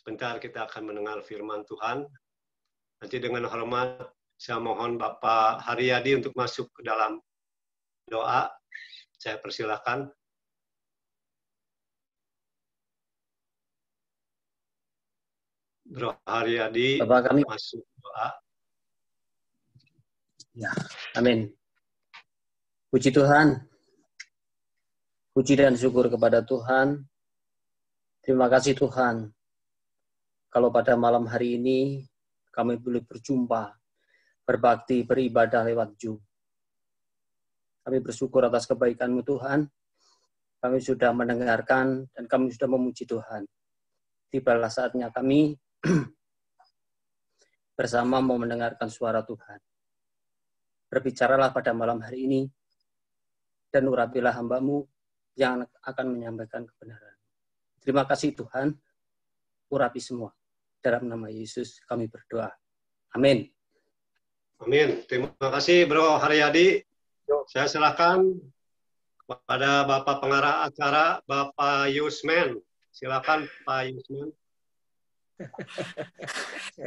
Sebentar kita akan mendengar firman Tuhan. Nanti dengan hormat saya mohon Bapak Haryadi untuk masuk ke dalam doa. Saya persilakan. Bro Haryadi, Bapak kami masuk doa. Ya, amin. Puji Tuhan. Puji dan syukur kepada Tuhan. Terima kasih Tuhan. Kalau pada malam hari ini kami boleh berjumpa, berbakti, beribadah lewat Zoom. Kami bersyukur atas kebaikan-Mu Tuhan. Kami sudah mendengarkan dan kami sudah memuji Tuhan. Tibalah saatnya kami bersama mau mendengarkan suara Tuhan. Berbicaralah pada malam hari ini dan urapilah hamba-Mu yang akan menyampaikan kebenaran. Terima kasih Tuhan, urapi semua. Dalam nama Yesus kami berdoa. Amin. Amin. Terima kasih Bro Haryadi. Saya silakan kepada Bapak Pengarah Acara, Bapak Yusman. Silakan Pak Yusman.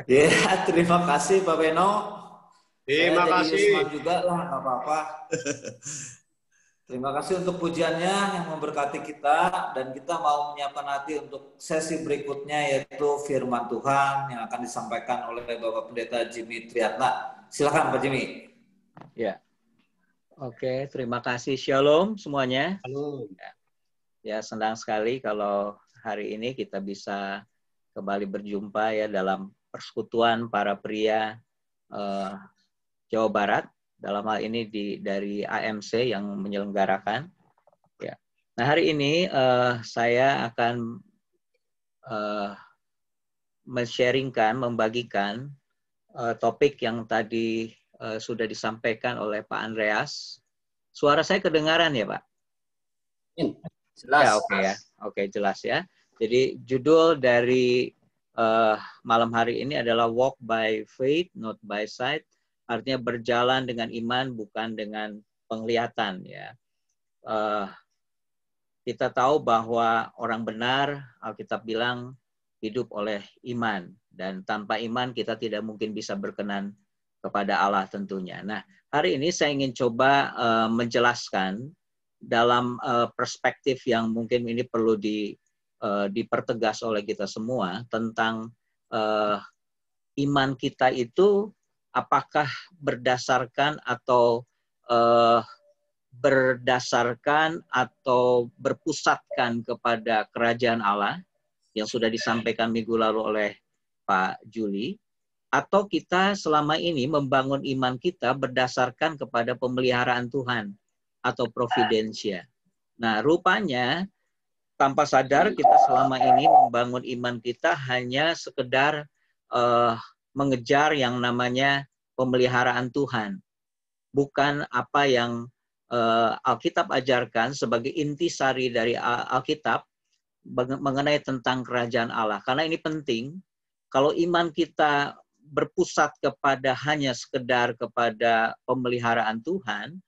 Ya, terima kasih Pak Beno. Terima Saya kasih. jadi Yusman juga lah, nggak apa-apa. Terima kasih untuk pujiannya yang memberkati kita, dan kita mau menyiapkan hati untuk sesi berikutnya, yaitu firman Tuhan yang akan disampaikan oleh Bapak Pendeta Jimmy Triatna. Silakan Pak Jimmy. Ya, oke, terima kasih. Shalom semuanya. Halo. Ya, senang sekali kalau hari ini kita bisa kembali berjumpa ya dalam persekutuan para pria Jawa Barat. Dalam hal ini dari AMC yang menyelenggarakan. Ya. Nah, hari ini saya akan men-sharingkan, membagikan topik yang tadi sudah disampaikan oleh Pak Andreas. Suara saya kedengaran ya, Pak? Jelas. Ya, oke ya. Oke, jelas ya. Jadi judul dari malam hari ini adalah Walk by Faith, not by Sight. Artinya berjalan dengan iman, bukan dengan penglihatan. Ya, kita tahu bahwa orang benar, Alkitab bilang, hidup oleh iman. Dan tanpa iman kita tidak mungkin bisa berkenan kepada Allah tentunya. Nah, hari ini saya ingin coba menjelaskan dalam perspektif yang mungkin ini perlu dipertegas oleh kita semua tentang iman kita itu apakah berdasarkan atau berpusatkan kepada kerajaan Allah yang sudah disampaikan minggu lalu oleh Pak Juli, atau kita selama ini membangun iman kita berdasarkan kepada pemeliharaan Tuhan atau providensia. Nah, rupanya tanpa sadar kita selama ini membangun iman kita hanya sekedar mengejar yang namanya pemeliharaan Tuhan. Bukan apa yang Alkitab ajarkan sebagai intisari dari Alkitab mengenai tentang kerajaan Allah. Karena ini penting, kalau iman kita berpusat kepada hanya sekedar kepada pemeliharaan Tuhan,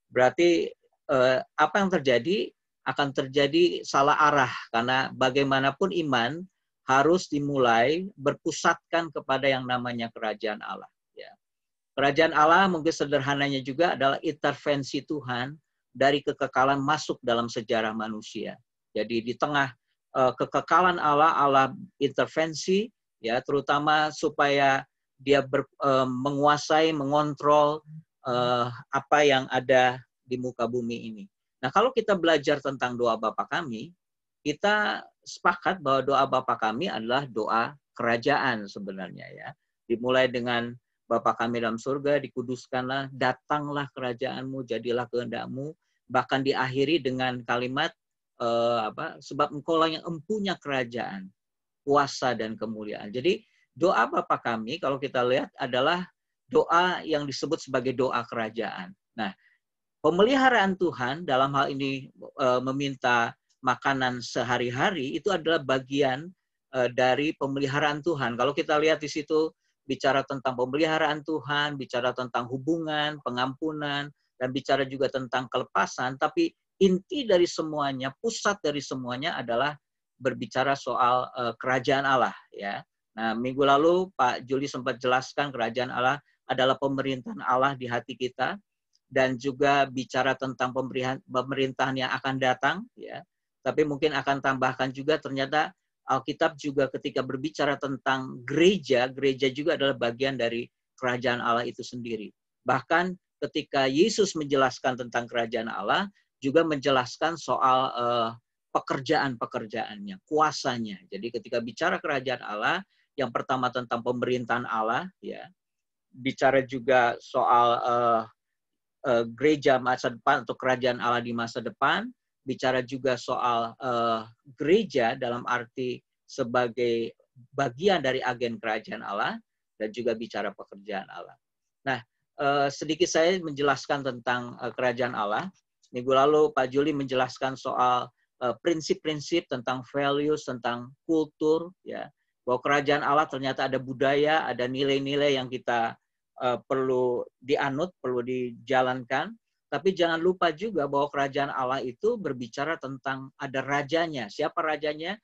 berarti apa yang terjadi? Akan terjadi salah arah, karena bagaimanapun iman harus dimulai berpusatkan kepada yang namanya kerajaan Allah. Ya. Kerajaan Allah mungkin sederhananya juga adalah intervensi Tuhan dari kekekalan masuk dalam sejarah manusia. Jadi di tengah kekekalan Allah, Allah intervensi, ya, terutama supaya Dia menguasai, mengontrol apa yang ada di muka bumi ini. Nah, kalau kita belajar tentang doa Bapa Kami, kita sepakat bahwa doa Bapa Kami adalah doa kerajaan sebenarnya, ya. Dimulai dengan Bapa Kami dalam surga, dikuduskanlah, datanglah kerajaan-Mu, jadilah kehendak-Mu, bahkan diakhiri dengan kalimat sebab Engkaulah yang empunya kerajaan, kuasa dan kemuliaan. Jadi doa Bapa Kami kalau kita lihat adalah doa yang disebut sebagai doa kerajaan. Nah, pemeliharaan Tuhan dalam hal ini meminta makanan sehari-hari itu adalah bagian dari pemeliharaan Tuhan. Kalau kita lihat di situ bicara tentang pemeliharaan Tuhan, bicara tentang hubungan, pengampunan, dan bicara juga tentang kelepasan, tapi inti dari semuanya, pusat dari semuanya adalah berbicara soal kerajaan Allah, ya. Nah, minggu lalu Pak Juli sempat jelaskan kerajaan Allah adalah pemerintahan Allah di hati kita, dan juga bicara tentang pemerintahan yang akan datang, ya. Tapi mungkin akan tambahkan juga ternyata Alkitab juga ketika berbicara tentang gereja, gereja juga adalah bagian dari kerajaan Allah itu sendiri. Bahkan ketika Yesus menjelaskan tentang kerajaan Allah, juga menjelaskan soal pekerjaan-pekerjaannya, kuasanya. Jadi ketika bicara kerajaan Allah, yang pertama tentang pemerintahan Allah, ya, bicara juga soal gereja masa depan atau kerajaan Allah di masa depan, bicara juga soal gereja dalam arti sebagai bagian dari agen kerajaan Allah, dan juga bicara pekerjaan Allah. Nah, sedikit saya menjelaskan tentang kerajaan Allah. Minggu lalu Pak Juli menjelaskan soal prinsip-prinsip tentang values, tentang kultur, ya, bahwa kerajaan Allah ternyata ada budaya, ada nilai-nilai yang kita perlu dianut, perlu dijalankan. Tapi jangan lupa juga bahwa kerajaan Allah itu berbicara tentang ada rajanya. Siapa rajanya?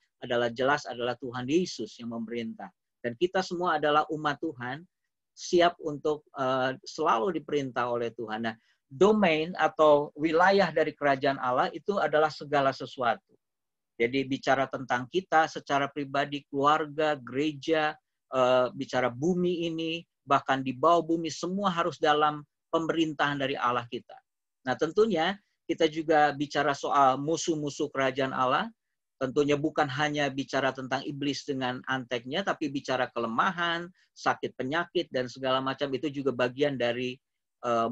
Jelas adalah Tuhan Yesus yang memerintah. Dan kita semua adalah umat Tuhan, siap untuk selalu diperintah oleh Tuhan. Nah, domain atau wilayah dari kerajaan Allah itu adalah segala sesuatu. Jadi bicara tentang kita secara pribadi, keluarga, gereja, bicara bumi ini, bahkan di bawah bumi, semua harus dalam pemerintahan dari Allah kita. Nah, tentunya kita juga bicara soal musuh-musuh kerajaan Allah. Tentunya bukan hanya bicara tentang iblis dengan anteknya, tapi bicara kelemahan, sakit penyakit, dan segala macam itu juga bagian dari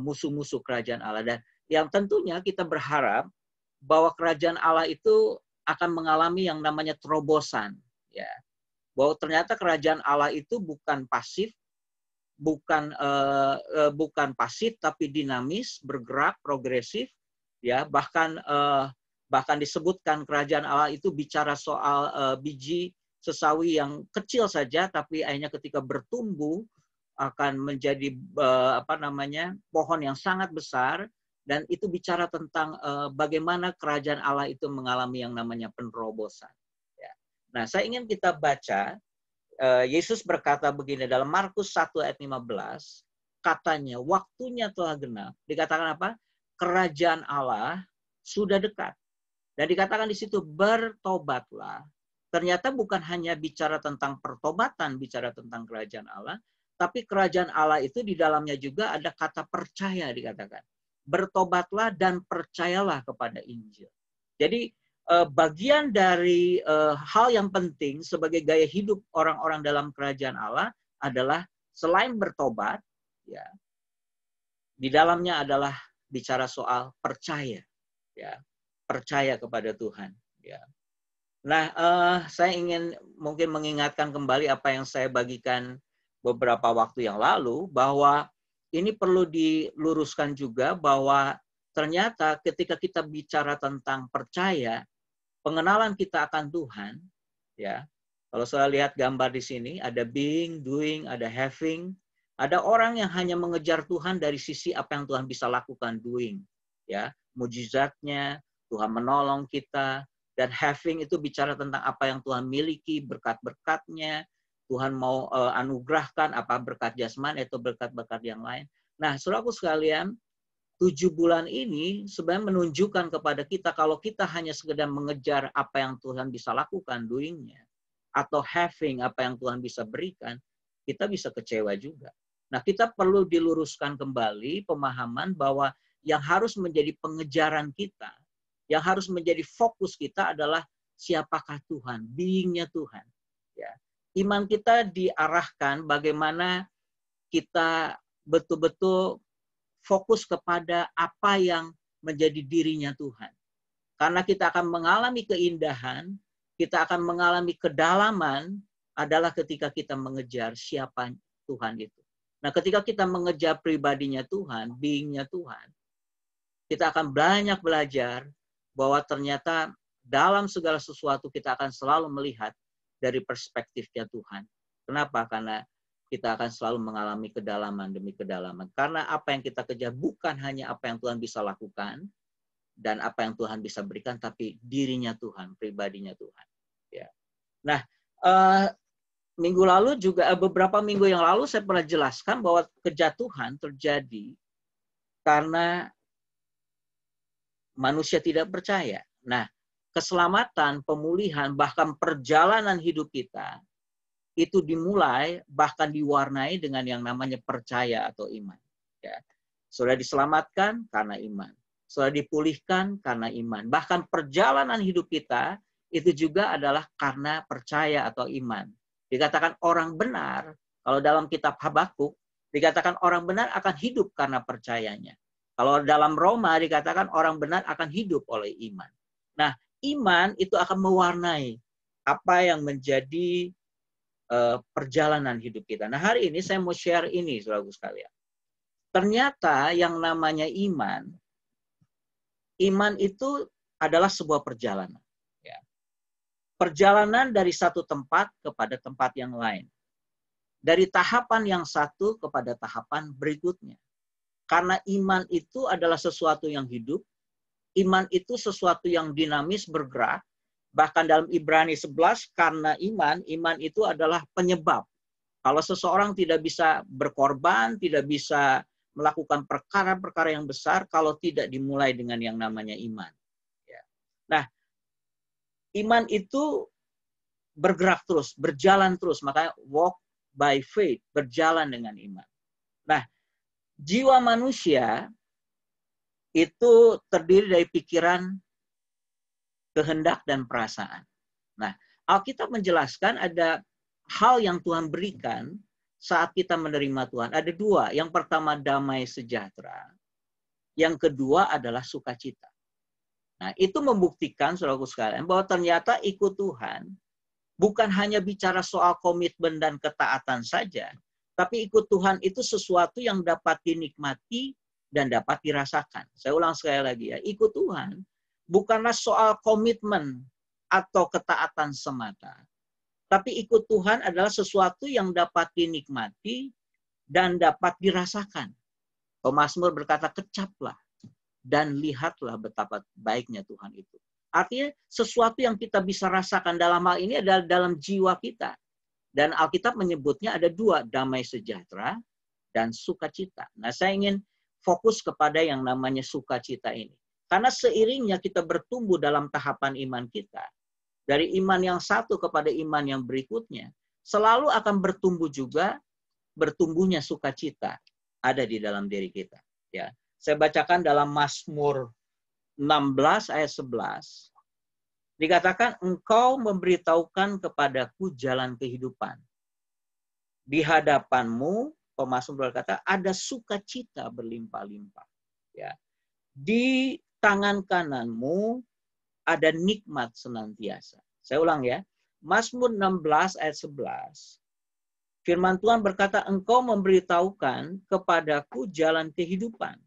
musuh-musuh kerajaan Allah. Dan yang tentunya kita berharap bahwa kerajaan Allah itu akan mengalami yang namanya terobosan. Ya. Bahwa ternyata kerajaan Allah itu bukan pasif, bukan pasif tapi dinamis, bergerak, progresif, ya. Bahkan disebutkan kerajaan Allah itu bicara soal biji sesawi yang kecil saja, tapi akhirnya ketika bertumbuh akan menjadi pohon yang sangat besar, dan itu bicara tentang bagaimana kerajaan Allah itu mengalami yang namanya penerobosan. Ya. Nah, saya ingin kita baca. Yesus berkata begini dalam Markus 1 ayat 15, katanya waktunya telah genap. Dikatakan apa? Kerajaan Allah sudah dekat. Dan dikatakan di situ bertobatlah. Ternyata bukan hanya bicara tentang pertobatan, bicara tentang kerajaan Allah, tapi kerajaan Allah itu di dalamnya juga ada kata percaya dikatakan. Bertobatlah dan percayalah kepada Injil. Jadi bagian dari hal yang penting sebagai gaya hidup orang-orang dalam kerajaan Allah adalah selain bertobat, ya, di dalamnya adalah bicara soal percaya, ya, percaya kepada Tuhan. Ya. Nah, saya ingin mungkin mengingatkan kembali apa yang saya bagikan beberapa waktu yang lalu, bahwa ini perlu diluruskan juga bahwa ternyata ketika kita bicara tentang percaya, pengenalan kita akan Tuhan, ya. Kalau saya lihat gambar di sini, ada being, doing, ada having. Ada orang yang hanya mengejar Tuhan dari sisi apa yang Tuhan bisa lakukan, doing, ya, mujizatnya, Tuhan menolong kita. Dan having itu bicara tentang apa yang Tuhan miliki, berkat-berkatnya, Tuhan mau anugerahkan apa berkat jasmani atau berkat-berkat yang lain. Nah, saudaraku sekalian, 7 bulan ini sebenarnya menunjukkan kepada kita kalau kita hanya sekedar mengejar apa yang Tuhan bisa lakukan, doing-nya, atau having apa yang Tuhan bisa berikan, kita bisa kecewa juga. Nah, kita perlu diluruskan kembali pemahaman bahwa yang harus menjadi pengejaran kita, yang harus menjadi fokus kita adalah siapakah Tuhan, being-nya Tuhan. Ya. Iman kita diarahkan bagaimana kita betul-betul fokus kepada apa yang menjadi dirinya Tuhan. Karena kita akan mengalami keindahan, kita akan mengalami kedalaman adalah ketika kita mengejar siapa Tuhan itu. Nah, ketika kita mengejar pribadinya Tuhan, being-nya Tuhan, kita akan banyak belajar bahwa ternyata dalam segala sesuatu kita akan selalu melihat dari perspektifnya Tuhan. Kenapa? Karena kita akan selalu mengalami kedalaman demi kedalaman. Karena apa yang kita kejar bukan hanya apa yang Tuhan bisa lakukan dan apa yang Tuhan bisa berikan, tapi dirinya Tuhan, pribadinya Tuhan. Ya. Nah, minggu lalu juga beberapa minggu yang lalu saya pernah jelaskan bahwa kejatuhan terjadi karena manusia tidak percaya. Nah, keselamatan, pemulihan, bahkan perjalanan hidup kita itu dimulai bahkan diwarnai dengan yang namanya percaya atau iman. Ya. Sudah diselamatkan karena iman. Sudah dipulihkan karena iman. Bahkan perjalanan hidup kita itu juga adalah karena percaya atau iman. Dikatakan orang benar, kalau dalam kitab Habakuk, dikatakan orang benar akan hidup karena percayanya. Kalau dalam Roma dikatakan orang benar akan hidup oleh iman. Nah, iman itu akan mewarnai apa yang menjadi perjalanan hidup kita. Nah, hari ini saya mau share ini, saudaraku sekalian. Ternyata yang namanya iman itu adalah sebuah perjalanan. Ya. Perjalanan dari satu tempat kepada tempat yang lain. Dari tahapan yang satu kepada tahapan berikutnya. Karena iman itu adalah sesuatu yang hidup, iman itu sesuatu yang dinamis bergerak, bahkan dalam Ibrani 11, karena iman itu adalah penyebab. Kalau seseorang tidak bisa berkorban, tidak bisa melakukan perkara-perkara yang besar, kalau tidak dimulai dengan yang namanya iman. Ya. Nah, iman itu bergerak terus, berjalan terus, makanya walk by faith, berjalan dengan iman. Nah, jiwa manusia itu terdiri dari pikiran, kehendak, dan perasaan. Nah, Alkitab menjelaskan ada hal yang Tuhan berikan saat kita menerima Tuhan. Ada dua. Yang pertama damai sejahtera. Yang kedua adalah sukacita. Nah, itu membuktikan, saudaraku sekalian, bahwa ternyata ikut Tuhan bukan hanya bicara soal komitmen dan ketaatan saja, tapi ikut Tuhan itu sesuatu yang dapat dinikmati dan dapat dirasakan. Saya ulang sekali lagi ya, ikut Tuhan bukanlah soal komitmen atau ketaatan semata. Tapi ikut Tuhan adalah sesuatu yang dapat dinikmati dan dapat dirasakan. Pemazmur berkata, kecaplah dan lihatlah betapa baiknya Tuhan itu. Artinya sesuatu yang kita bisa rasakan dalam hal ini adalah dalam jiwa kita. Dan Alkitab menyebutnya ada dua, damai sejahtera dan sukacita. Nah, saya ingin fokus kepada yang namanya sukacita ini. Karena seiringnya kita bertumbuh dalam tahapan iman kita, dari iman yang satu kepada iman yang berikutnya, selalu akan bertumbuh juga, bertumbuhnya sukacita ada di dalam diri kita. Ya, saya bacakan dalam Mazmur 16 ayat 11. Dikatakan, engkau memberitahukan kepadaku jalan kehidupan. Di hadapanmu, pemazmur berkata, ada sukacita berlimpah-limpah. Ya. Di tangan kananmu ada nikmat senantiasa. Saya ulang ya. Mazmur 16 ayat 11. Firman Tuhan berkata, engkau memberitahukan kepadaku jalan kehidupan.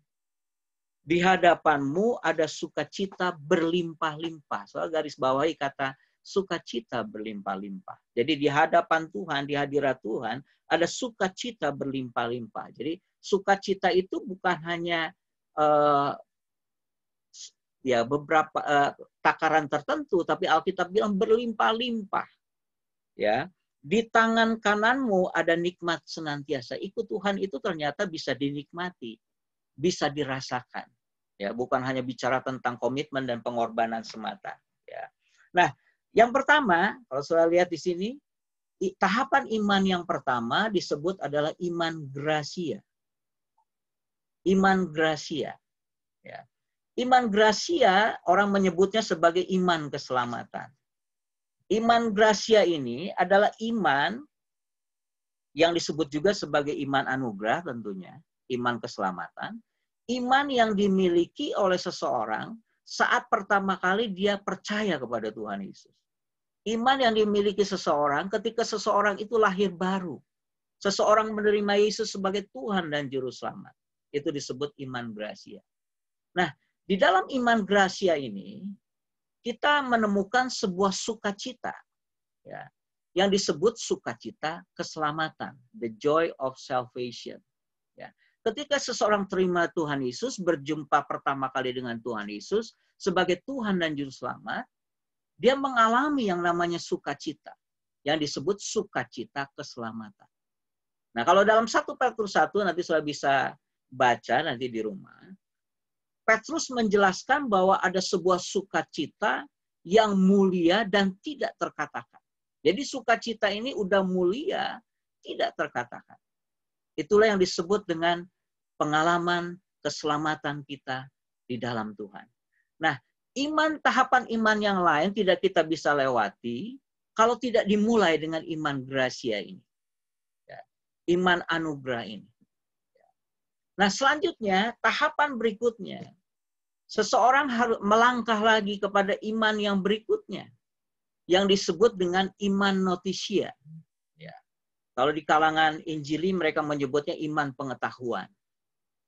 Di hadapanmu ada sukacita berlimpah-limpah. Soal garis bawahi kata sukacita berlimpah-limpah. Jadi di hadapan Tuhan, di hadirat Tuhan, ada sukacita berlimpah-limpah. Jadi sukacita itu bukan hanya ya beberapa takaran tertentu, tapi Alkitab bilang berlimpah-limpah. Ya, di tangan kananmu ada nikmat senantiasa. Ikut Tuhan itu ternyata bisa dinikmati, bisa dirasakan. Ya, bukan hanya bicara tentang komitmen dan pengorbanan semata. Ya. Nah, yang pertama, kalau saya lihat di sini, tahapan iman yang pertama disebut adalah iman gracia. Iman gracia. Ya. Iman gracia orang menyebutnya sebagai iman keselamatan. Iman gracia ini adalah iman yang disebut juga sebagai iman anugerah tentunya, iman keselamatan. Iman yang dimiliki oleh seseorang saat pertama kali dia percaya kepada Tuhan Yesus. Iman yang dimiliki seseorang ketika seseorang itu lahir baru. Seseorang menerima Yesus sebagai Tuhan dan Juru Selamat. Itu disebut iman gracia. Nah, di dalam iman gracia ini, kita menemukan sebuah sukacita. Ya, yang disebut sukacita keselamatan. The joy of salvation. Ya. Ketika seseorang terima Tuhan Yesus, berjumpa pertama kali dengan Tuhan Yesus sebagai Tuhan dan Juru Selamat, dia mengalami yang namanya sukacita, yang disebut sukacita keselamatan. Nah, kalau dalam 1 Petrus 1, nanti sudah bisa baca nanti di rumah, Petrus menjelaskan bahwa ada sebuah sukacita yang mulia dan tidak terkatakan. Jadi sukacita ini udah mulia, tidak terkatakan. Itulah yang disebut dengan pengalaman keselamatan kita di dalam Tuhan. Nah, tahapan iman yang lain tidak kita bisa lewati kalau tidak dimulai dengan iman gracia ini. Iman anugerah ini. Nah, selanjutnya, tahapan berikutnya, seseorang harus melangkah lagi kepada iman yang berikutnya, yang disebut dengan iman notisia. Ya. Kalau di kalangan Injili mereka menyebutnya iman pengetahuan.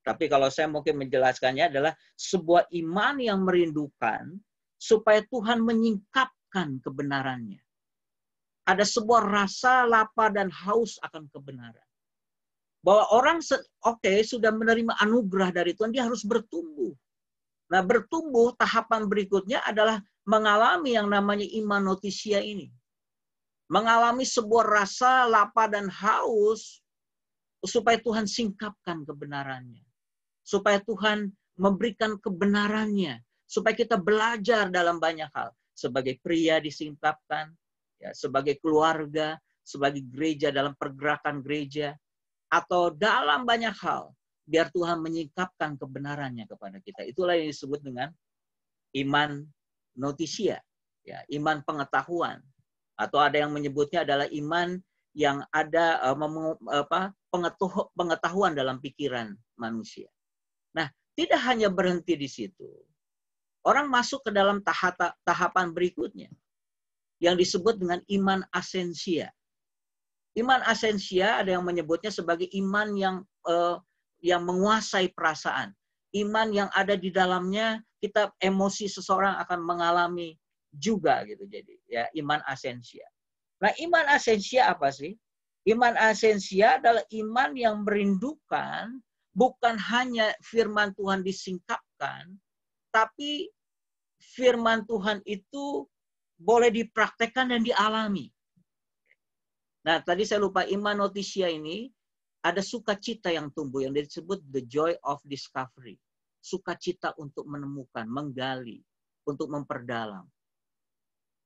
Tapi kalau saya mungkin menjelaskannya adalah sebuah iman yang merindukan supaya Tuhan menyingkapkan kebenarannya. Ada sebuah rasa lapar dan haus akan kebenaran. Bahwa orang sudah menerima anugerah dari Tuhan, dia harus bertumbuh. Nah, bertumbuh tahapan berikutnya adalah mengalami yang namanya iman notisia ini. Mengalami sebuah rasa lapar dan haus supaya Tuhan singkapkan kebenarannya. Supaya Tuhan memberikan kebenarannya. Supaya kita belajar dalam banyak hal. Sebagai pria disingkapkan, ya, sebagai keluarga, sebagai gereja dalam pergerakan gereja, atau dalam banyak hal, biar Tuhan menyingkapkan kebenarannya kepada kita. Itulah yang disebut dengan iman notisia, ya, iman pengetahuan. Atau ada yang menyebutnya adalah iman yang ada pengetahuan dalam pikiran manusia. Nah, tidak hanya berhenti di situ. Orang masuk ke dalam tahapan berikutnya, yang disebut dengan iman asensia. Iman asensia ada yang menyebutnya sebagai iman yang menguasai perasaan. Iman yang ada di dalamnya kita emosi seseorang akan mengalami juga gitu. Jadi ya iman asensia. Nah, iman asensia apa sih? Iman asensia adalah iman yang merindukan bukan hanya firman Tuhan disingkapkan, tapi firman Tuhan itu boleh dipraktekkan dan dialami. Nah, tadi saya lupa, iman notisia ini ada sukacita yang tumbuh yang disebut the joy of discovery. Sukacita untuk menemukan, menggali, untuk memperdalam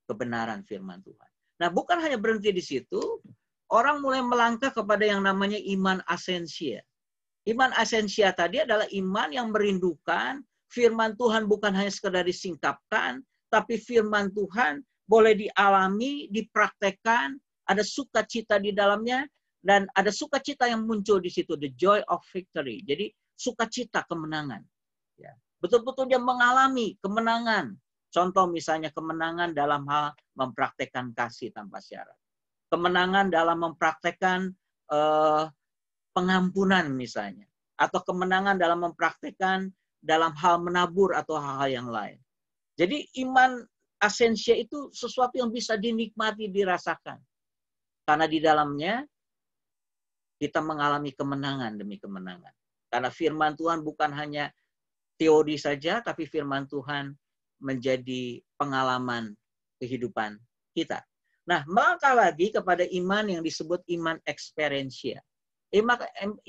kebenaran firman Tuhan. Nah, bukan hanya berhenti di situ, orang mulai melangkah kepada yang namanya iman asensia. Iman asensia tadi adalah iman yang merindukan firman Tuhan bukan hanya sekedar disingkapkan, tapi firman Tuhan boleh dialami, dipraktekkan, ada sukacita di dalamnya, dan ada sukacita yang muncul di situ, the joy of victory. Jadi sukacita kemenangan. Ya. Betul-betul dia mengalami kemenangan. Contoh misalnya kemenangan dalam hal mempraktekkan kasih tanpa syarat. Kemenangan dalam mempraktekkan pengampunan misalnya. Atau kemenangan dalam mempraktekkan dalam hal menabur atau hal-hal yang lain. Jadi iman asensia itu sesuatu yang bisa dinikmati, dirasakan. Karena di dalamnya kita mengalami kemenangan demi kemenangan. Karena firman Tuhan bukan hanya teori saja, tapi firman Tuhan menjadi pengalaman kehidupan kita. Nah, melangkah lagi kepada iman yang disebut iman experientia.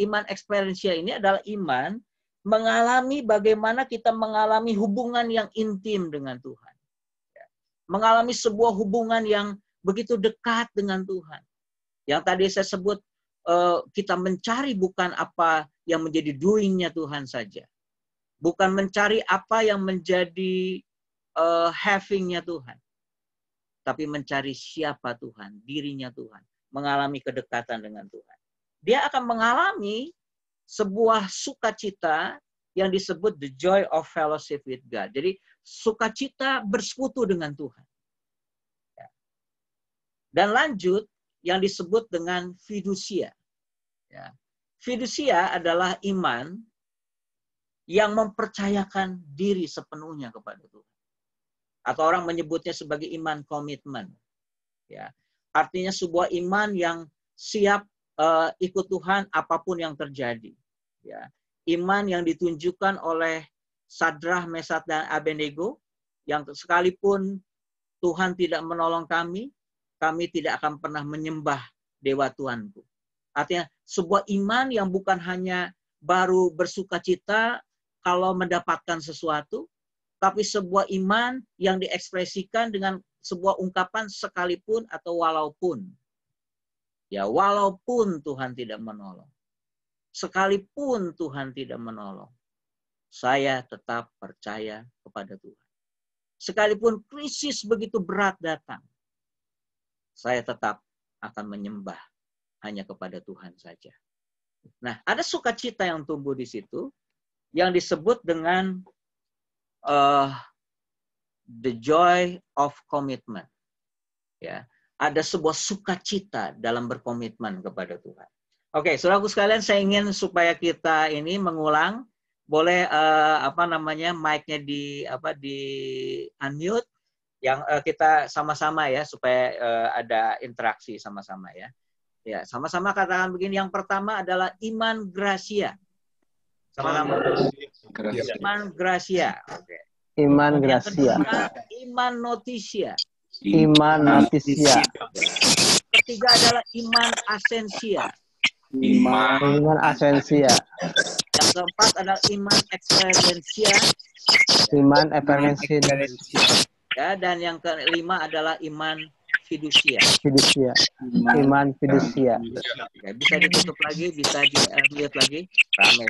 Iman experientia ini adalah iman mengalami bagaimana kita mengalami hubungan yang intim dengan Tuhan. Mengalami sebuah hubungan yang begitu dekat dengan Tuhan. Yang tadi saya sebut, kita mencari bukan apa yang menjadi doing-nya Tuhan saja. Bukan mencari apa yang menjadi having-nya Tuhan. Tapi mencari siapa Tuhan, dirinya Tuhan. Mengalami kedekatan dengan Tuhan. Dia akan mengalami sebuah sukacita yang disebut the joy of fellowship with God. Jadi sukacita bersekutu dengan Tuhan. Dan lanjut yang disebut dengan fidusia. Fidusia adalah iman yang mempercayakan diri sepenuhnya kepada Tuhan. Atau orang menyebutnya sebagai iman komitmen. Ya. Artinya sebuah iman yang siap ikut Tuhan apapun yang terjadi. Ya. Iman yang ditunjukkan oleh Sadrah, Mesat, dan Abednego yang sekalipun Tuhan tidak menolong kami tidak akan pernah menyembah dewa Tuhanku. Artinya sebuah iman yang bukan hanya baru bersukacita kalau mendapatkan sesuatu, tapi sebuah iman yang diekspresikan dengan sebuah ungkapan sekalipun atau walaupun. Ya, walaupun Tuhan tidak menolong. Sekalipun Tuhan tidak menolong. Saya tetap percaya kepada Tuhan. Sekalipun krisis begitu berat datang, saya tetap akan menyembah hanya kepada Tuhan saja. Nah, ada sukacita yang tumbuh di situ, yang disebut dengan the joy of commitment. Ya, ada sebuah sukacita dalam berkomitmen kepada Tuhan. Oke, saudaraku sekalian, saya ingin supaya kita ini mengulang. Boleh mic-nya di unmute, yang kita sama-sama ya, supaya ada interaksi sama-sama ya. Ya, sama-sama katakan begini. Yang pertama adalah iman gracia. Sama-sama. Iman gracia. Oke. Iman gracia. Iman notisia. Iman notisia. Ketiga adalah iman asensia. Iman asensia. Yang keempat adalah iman experiensia. Iman experiensia. Ya, dan yang kelima adalah iman fidusia. Fidusia. Iman fidusia. Ya, bisa ditutup lagi, bisa di-mute lagi. Ramai.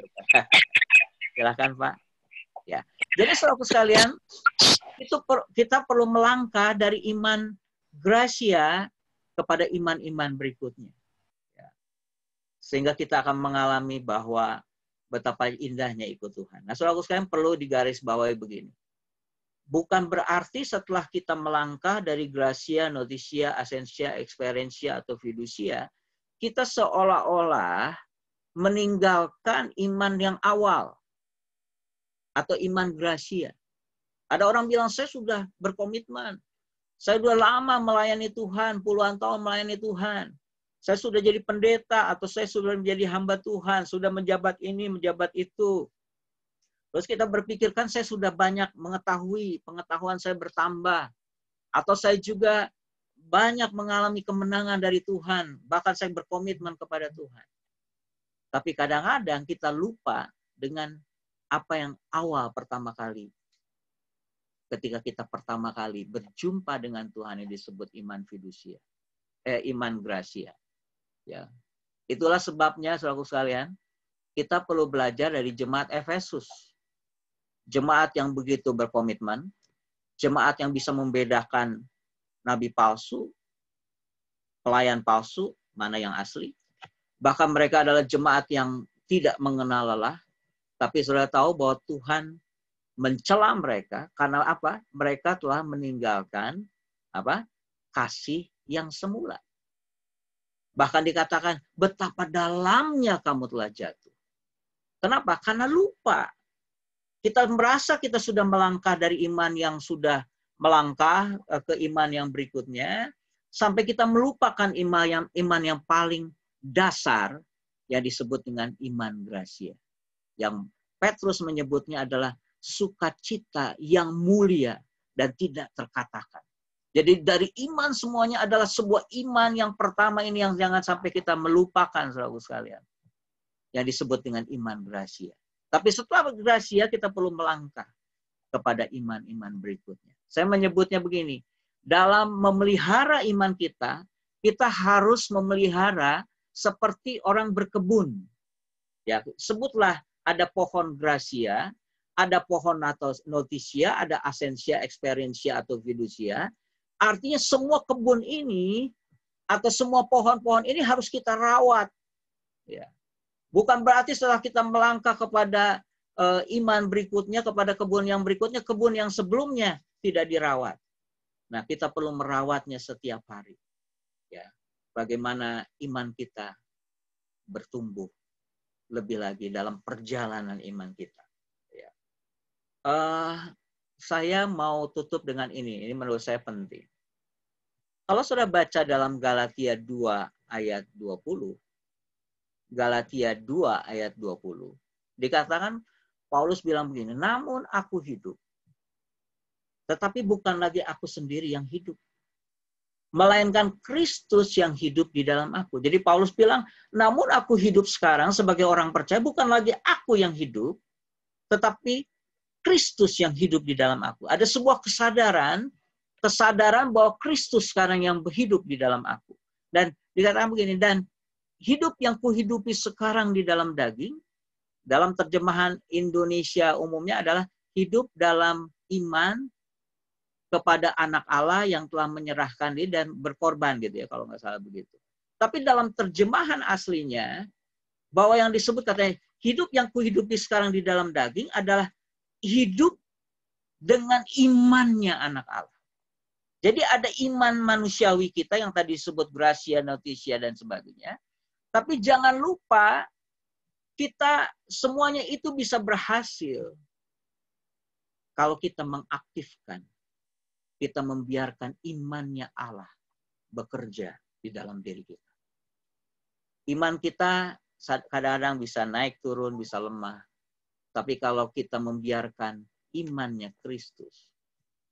Silakan, Pak. Ya. Jadi saudaraku sekalian, itu kita perlu melangkah dari iman gracia kepada iman-iman berikutnya. Ya. Sehingga kita akan mengalami bahwa betapa indahnya ikut Tuhan. Nah, saudaraku sekalian, perlu digarisbawahi begini. Bukan berarti setelah kita melangkah dari gracia, notisia, asensia, experiensia, atau fidusia, kita seolah-olah meninggalkan iman yang awal atau iman gracia. Ada orang bilang, saya sudah berkomitmen. Saya sudah lama melayani Tuhan, puluhan tahun melayani Tuhan. Saya sudah jadi pendeta, atau saya sudah menjadi hamba Tuhan, sudah menjabat ini, menjabat itu. Terus kita berpikirkan, saya sudah banyak mengetahui, pengetahuan saya bertambah. Atau saya juga banyak mengalami kemenangan dari Tuhan. Bahkan saya berkomitmen kepada Tuhan. Tapi kadang-kadang kita lupa dengan apa yang awal pertama kali. Ketika kita pertama kali berjumpa dengan Tuhan yang disebut iman fidusia. Iman gracia. Ya. Itulah sebabnya, saudaraku sekalian, kita perlu belajar dari jemaat Efesus. Jemaat yang begitu berkomitmen, jemaat yang bisa membedakan nabi palsu, pelayan palsu, mana yang asli. Bahkan mereka adalah jemaat yang tidak mengenal lelah, tapi saudara tahu bahwa Tuhan mencela mereka karena apa? Mereka telah meninggalkan kasih yang semula. Bahkan dikatakan betapa dalamnya kamu telah jatuh. Kenapa? Karena lupa. Kita merasa kita sudah melangkah dari iman yang sudah melangkah ke iman yang berikutnya, sampai kita melupakan iman yang paling dasar yang disebut dengan iman gracia. Yang Petrus menyebutnya adalah sukacita yang mulia dan tidak terkatakan. Jadi dari iman semuanya adalah sebuah iman yang pertama ini yang jangan sampai kita melupakan, saudaraku sekalian. Yang disebut dengan iman gracia. Tapi setelah gracia kita perlu melangkah kepada iman-iman berikutnya. Saya menyebutnya begini, dalam memelihara iman kita, kita harus memelihara seperti orang berkebun. Ya, sebutlah ada pohon gracia, ada pohon notisia, ada asensia, experiensia, atau fidusia. Artinya semua kebun ini atau semua pohon-pohon ini harus kita rawat. Ya. Bukan berarti setelah kita melangkah kepada iman berikutnya, kepada kebun yang berikutnya, kebun yang sebelumnya tidak dirawat. Nah, kita perlu merawatnya setiap hari. Ya, bagaimana iman kita bertumbuh lebih lagi dalam perjalanan iman kita. Ya. Saya mau tutup dengan ini menurut saya penting. Kalau sudah baca dalam Galatia 2 ayat 20, Galatia 2 ayat 20. Dikatakan Paulus bilang begini, namun aku hidup. Tetapi bukan lagi aku sendiri yang hidup, melainkan Kristus yang hidup di dalam aku. Jadi Paulus bilang, namun aku hidup sekarang sebagai orang percaya, bukan lagi aku yang hidup, tetapi Kristus yang hidup di dalam aku. Ada sebuah kesadaran bahwa Kristus sekarang yang hidup di dalam aku. Dan dikatakan begini, dan hidup yang kuhidupi sekarang di dalam daging, dalam terjemahan Indonesia umumnya adalah hidup dalam iman kepada anak Allah yang telah menyerahkan diri dan berkorban gitu ya, kalau nggak salah begitu. Tapi dalam terjemahan aslinya, bahwa yang disebut katanya hidup yang kuhidupi sekarang di dalam daging adalah hidup dengan imannya anak Allah. Jadi ada iman manusiawi kita yang tadi disebut gratia, notitia, dan sebagainya. Tapi jangan lupa kita semuanya itu bisa berhasil kalau kita mengaktifkan, kita membiarkan imannya Allah bekerja di dalam diri kita. Iman kita kadang-kadang bisa naik turun, bisa lemah. Tapi kalau kita membiarkan imannya Kristus,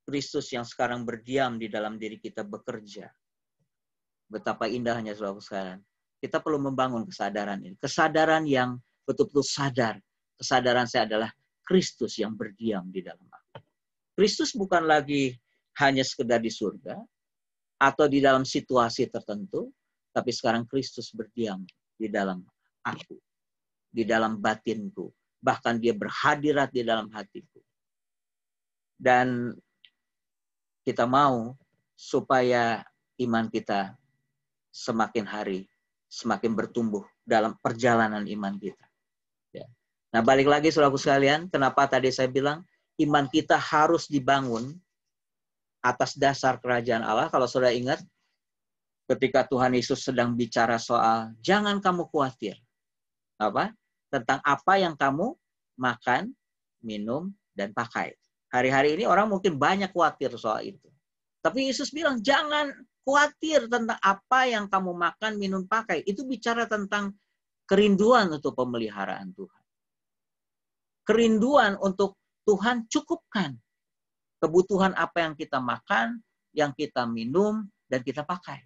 Kristus yang sekarang berdiam di dalam diri kita bekerja. Betapa indahnya saudara sekalian. Kita perlu membangun kesadaran ini. Kesadaran yang betul-betul sadar. Kesadaran saya adalah Kristus yang berdiam di dalam aku. Kristus bukan lagi hanya sekedar di surga atau di dalam situasi tertentu, tapi sekarang Kristus berdiam di dalam aku, di dalam batinku, bahkan dia berhadirat di dalam hatiku. Dan kita mau supaya iman kita semakin hari semakin bertumbuh dalam perjalanan iman kita. Ya. Nah, balik lagi saudaraku sekalian, kenapa tadi saya bilang iman kita harus dibangun atas dasar kerajaan Allah. Kalau saudara ingat, ketika Tuhan Yesus sedang bicara soal jangan kamu khawatir. Tentang apa yang kamu makan, minum, dan pakai. Hari-hari ini orang mungkin banyak khawatir soal itu. Tapi Yesus bilang, jangan khawatir tentang apa yang kamu makan, minum, pakai. Itu bicara tentang kerinduan untuk pemeliharaan Tuhan. Kerinduan untuk Tuhan cukupkan kebutuhan apa yang kita makan, yang kita minum, dan kita pakai.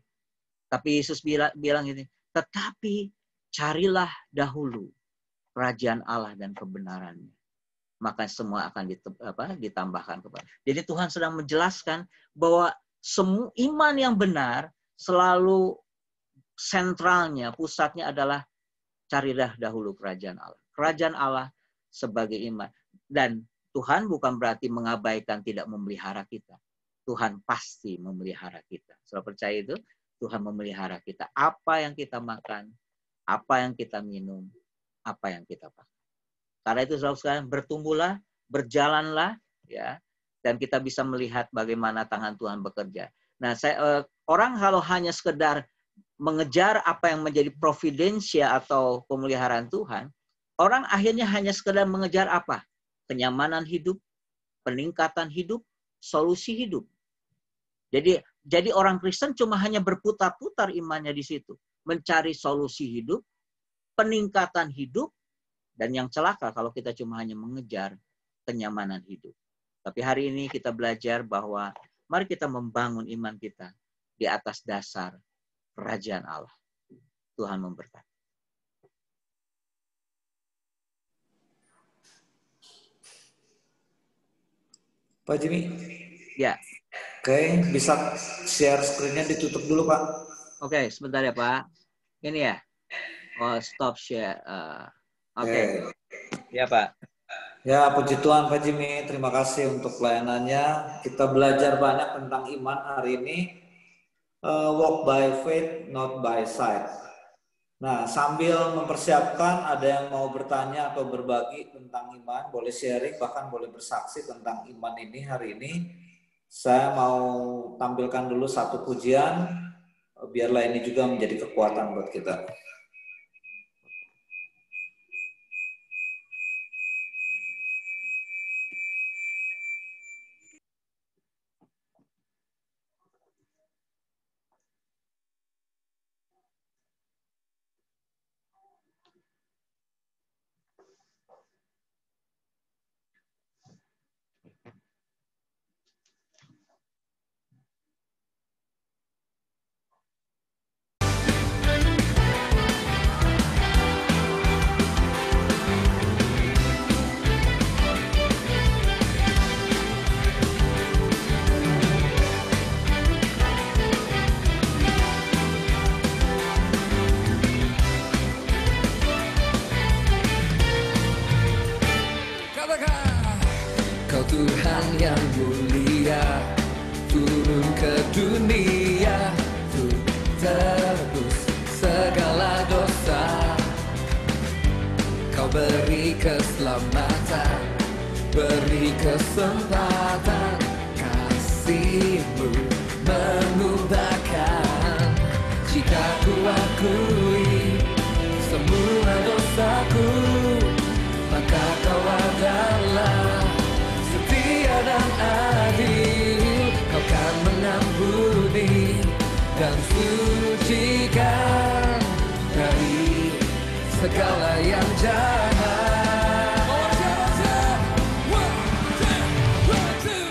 Tapi Yesus bilang ini, tetapi carilah dahulu kerajaan Allah dan kebenarannya. Maka semua akan ditambahkan kepada. Jadi Tuhan sedang menjelaskan bahwa semua iman yang benar selalu sentralnya, pusatnya adalah carilah dahulu kerajaan Allah. Kerajaan Allah sebagai iman. Dan Tuhan bukan berarti mengabaikan tidak memelihara kita. Tuhan pasti memelihara kita. Saudara percaya itu? Tuhan memelihara kita. Apa yang kita makan, apa yang kita minum, apa yang kita pakai. Karena itu saudara sekalian, bertumbuhlah, berjalanlah, ya, dan kita bisa melihat bagaimana tangan Tuhan bekerja. Nah, orang kalau hanya sekedar mengejar apa yang menjadi providensia atau pemeliharaan Tuhan, orang akhirnya hanya sekedar mengejar apa? Kenyamanan hidup, peningkatan hidup, solusi hidup. Jadi orang Kristen cuma hanya berputar-putar imannya di situ, mencari solusi hidup, peningkatan hidup, dan yang celaka kalau kita cuma hanya mengejar kenyamanan hidup. Tapi hari ini kita belajar bahwa mari kita membangun iman kita di atas dasar kerajaan Allah. Tuhan memberkati. Pak Jimmy. Ya. Oke, bisa share screen-nya ditutup dulu, Pak. Oke, sebentar ya, Pak. Ini ya. Oh, stop share. Oke. Ya, Pak. Ya, puji Tuhan Pak Jimmy. Terima kasih untuk pelayanannya. Kita belajar banyak tentang iman hari ini. Walk by faith, not by sight. Nah, sambil mempersiapkan, ada yang mau bertanya atau berbagi tentang iman, boleh sharing, bahkan boleh bersaksi tentang iman ini hari ini. Saya mau tampilkan dulu satu pujian, biarlah ini juga menjadi kekuatan buat kita. beri keselamatan, beri kesempatan. Kasih-Mu mengubahkan. Jika ku akui semua dosaku, maka Kau adalah setia dan adil. Kau kan mengampuni dan sucikan dari segala yang jahat.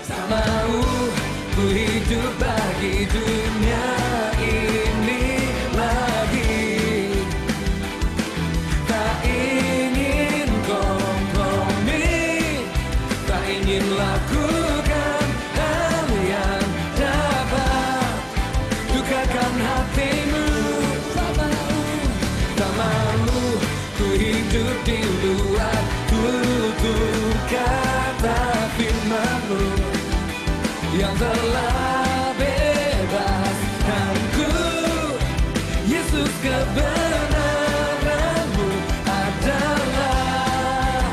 Tak mau ku hidup bagi dunia ini lagi. Tak ingin kompromi, tak ingin lakukan hal yang dapat dukakan hatimu. Tak mau ku hidup di luar tutur kata firman-Mu yang telah bebaskanku. Yesus, kebenaran-Mu adalah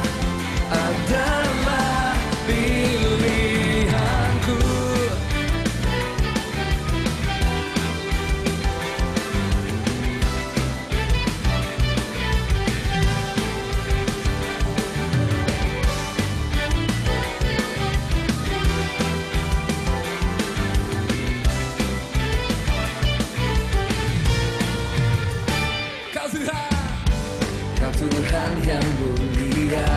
pilihanku. Kau Tuhan yang mulia,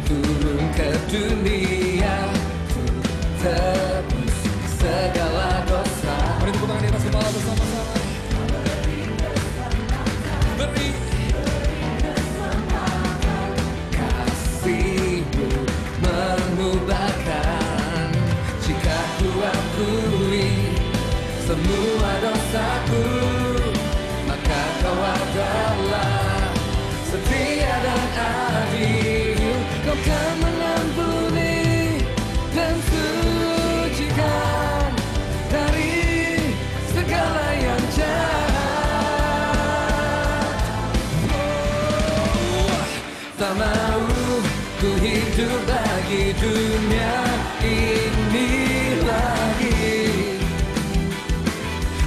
turun ke dunia untuk tebus segala dosa. Mari tepuk tangan di atas kepala bersama-sama. Beri kasih-Mu mengubahkan. Jika ku akui semua dosaku, maka Kau adalah setia dan adil. Kau kan mengampuni dan sucikan dari segala yang jahat. Tak mau ku hidup bagi dunia ini lagi.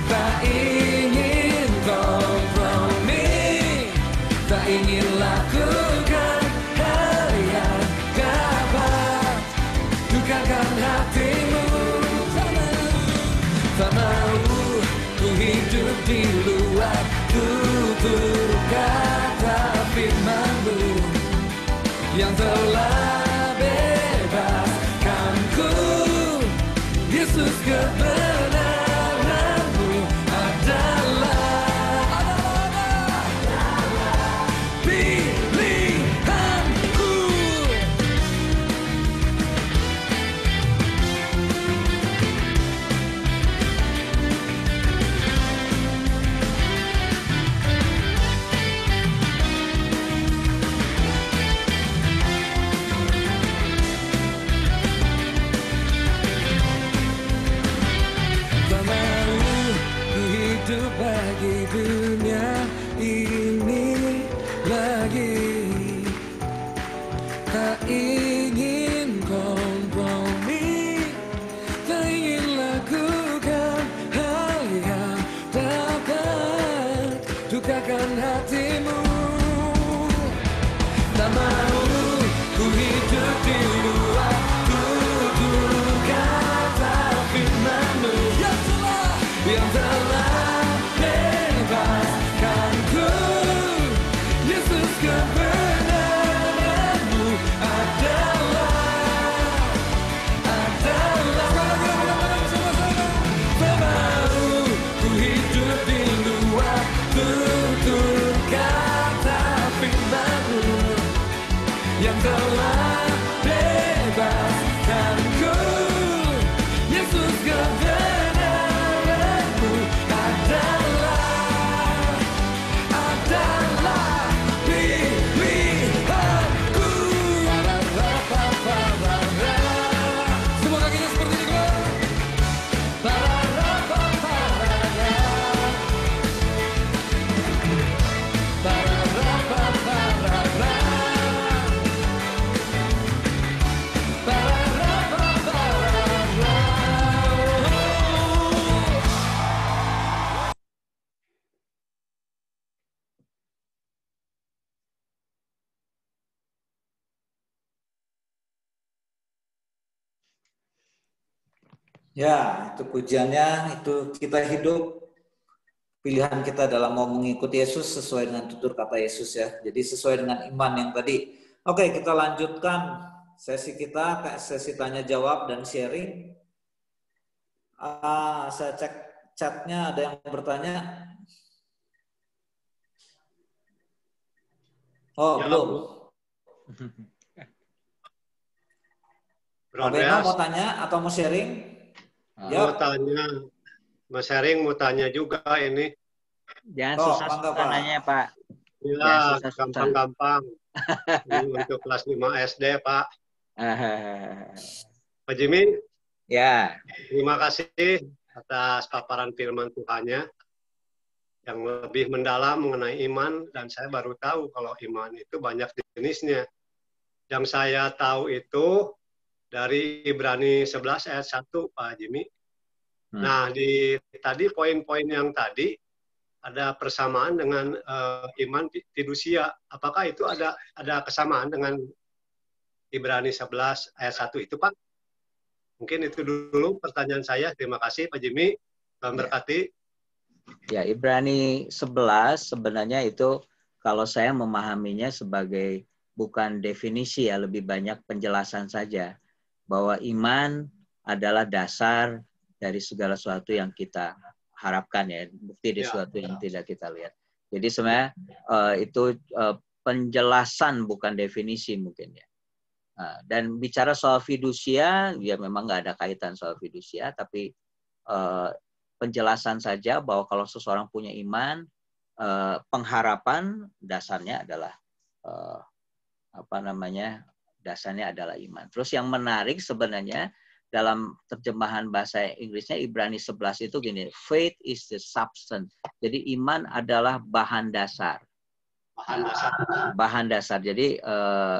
Tak ingin kompromi, tak ingin lakukan hal yang dapat dukakan hatimu. Tak mau ku hidup di luar tutur kata firman-Mu yang telah bebaskanku. Yesus, kebenaran-Mu adalah pilihanku. Tak mau ku hidup bagi dunia ini lagi. Tak ingin kompromi, tak ingin lakukan hal yang dapat dukakan hatimu. Tak mau ku hidup di luar tutur kata firman-Mu yang telah bebaskanku. Yesus, kebenaran-Mu adalah tak mau ku hidup di luar tutur kata firman-Mu yang telah bebaskanku. Yesus, kebenaran-Mu adalah pilihanku. Semua kakinya seperti ini, keluar. Ya, itu pujiannya, itu kita hidup, pilihan kita dalam mau mengikuti Yesus sesuai dengan tutur kata Yesus ya. Jadi sesuai dengan iman yang tadi. Oke, kita lanjutkan sesi kita, sesi tanya jawab dan sharing. Saya cek chatnya, ada yang bertanya. Oh, Ya, belum. Pak Beno mau tanya atau mau sharing? Mau tanya, mau sharing, mau tanya juga ini. Jangan susah-susah nanya, Pak. Ya, gampang-gampang. Untuk kelas 5 SD, Pak. Pak Jimmy, ya, terima kasih atas paparan firman Tuhannya yang lebih mendalam mengenai iman, dan saya baru tahu kalau iman itu banyak jenisnya. Yang saya tahu itu dari Ibrani 11 ayat 1, Pak Jimmy. Nah, di tadi poin-poin yang tadi ada persamaan dengan iman fidusia. Apakah itu ada kesamaan dengan Ibrani 11 ayat 1 itu, Pak? Mungkin itu dulu pertanyaan saya. Terima kasih, Pak Jimmy. Tuhan berkati. Ya, Ibrani 11 sebenarnya itu kalau saya memahaminya sebagai bukan definisi ya, lebih banyak penjelasan saja. Bahwa iman adalah dasar dari segala sesuatu yang kita harapkan ya, bukti dari sesuatu yang tidak kita lihat. Jadi sebenarnya itu penjelasan bukan definisi mungkin ya. Dan bicara soal fidusia, ya memang nggak ada kaitan soal fidusia, tapi penjelasan saja bahwa kalau seseorang punya iman, pengharapan dasarnya adalah dasarnya adalah iman. Terus yang menarik sebenarnya dalam terjemahan bahasa Inggrisnya Ibrani 11 itu gini, faith is the substance. Jadi iman adalah bahan dasar. Bahan dasar. Jadi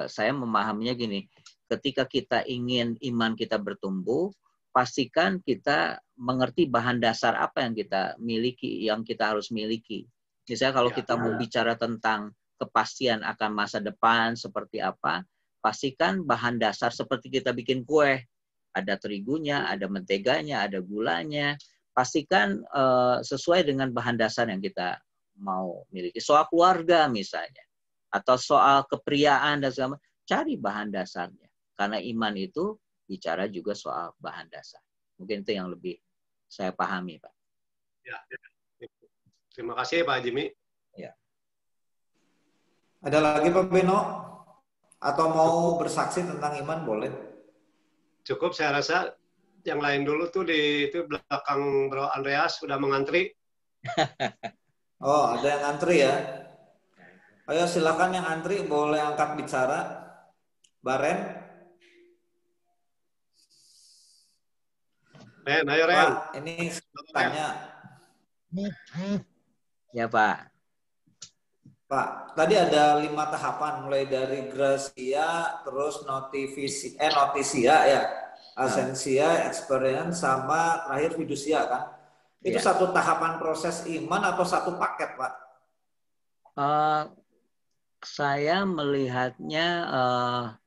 saya memahaminya gini, ketika kita ingin iman kita bertumbuh, pastikan kita mengerti bahan dasar apa yang kita miliki, yang kita harus miliki. Misalnya kalau kita mau bicara tentang kepastian akan masa depan seperti apa, pastikan bahan dasar seperti kita bikin kue, ada terigunya, ada menteganya, ada gulanya. Pastikan sesuai dengan bahan dasar yang kita mau miliki. Soal keluarga misalnya, atau soal kepriaan dan segala macam, cari bahan dasarnya. Karena iman itu bicara juga soal bahan dasar. Mungkin itu yang lebih saya pahami, Pak. Ya. Terima kasih, Pak Jimmy. Ya. Ada lagi, Pak Beno? Atau mau bersaksi tentang iman, boleh? Cukup, saya rasa. Yang lain dulu tuh di belakang Bro Andreas sudah mengantri. Oh, ada yang antri ya. Ayo silakan yang antri boleh angkat bicara. Baren. Ren, ayo Ren. Pak, ini tanya. Ya Pak. Pak, tadi ada 5 tahapan mulai dari gracia, terus notisia ya, asensia, experience, sama terakhir fidusia kan. Itu satu tahapan proses iman atau satu paket, Pak? Saya melihatnya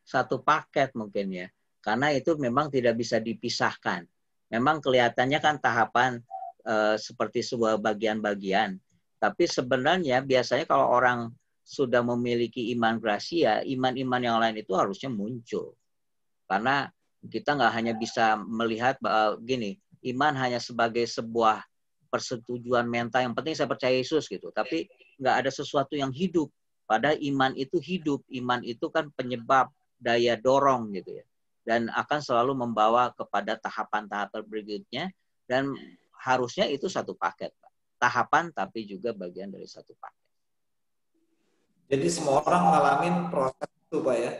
satu paket mungkin ya, karena itu memang tidak bisa dipisahkan. Memang kelihatannya kan tahapan seperti sebuah bagian-bagian, tapi sebenarnya biasanya kalau orang sudah memiliki iman gracia, iman-iman yang lain itu harusnya muncul. Karena kita nggak hanya bisa melihat gini, iman hanya sebagai sebuah persetujuan mental, yang penting saya percaya Yesus gitu, tapi nggak ada sesuatu yang hidup. Padahal iman itu hidup, iman itu kan penyebab, daya dorong gitu ya. Dan akan selalu membawa kepada tahapan-tahapan berikutnya, dan harusnya itu satu paket, Pak. Tahapan tapi juga bagian dari satu paket. Jadi semua orang ngalamin proses itu, Pak ya?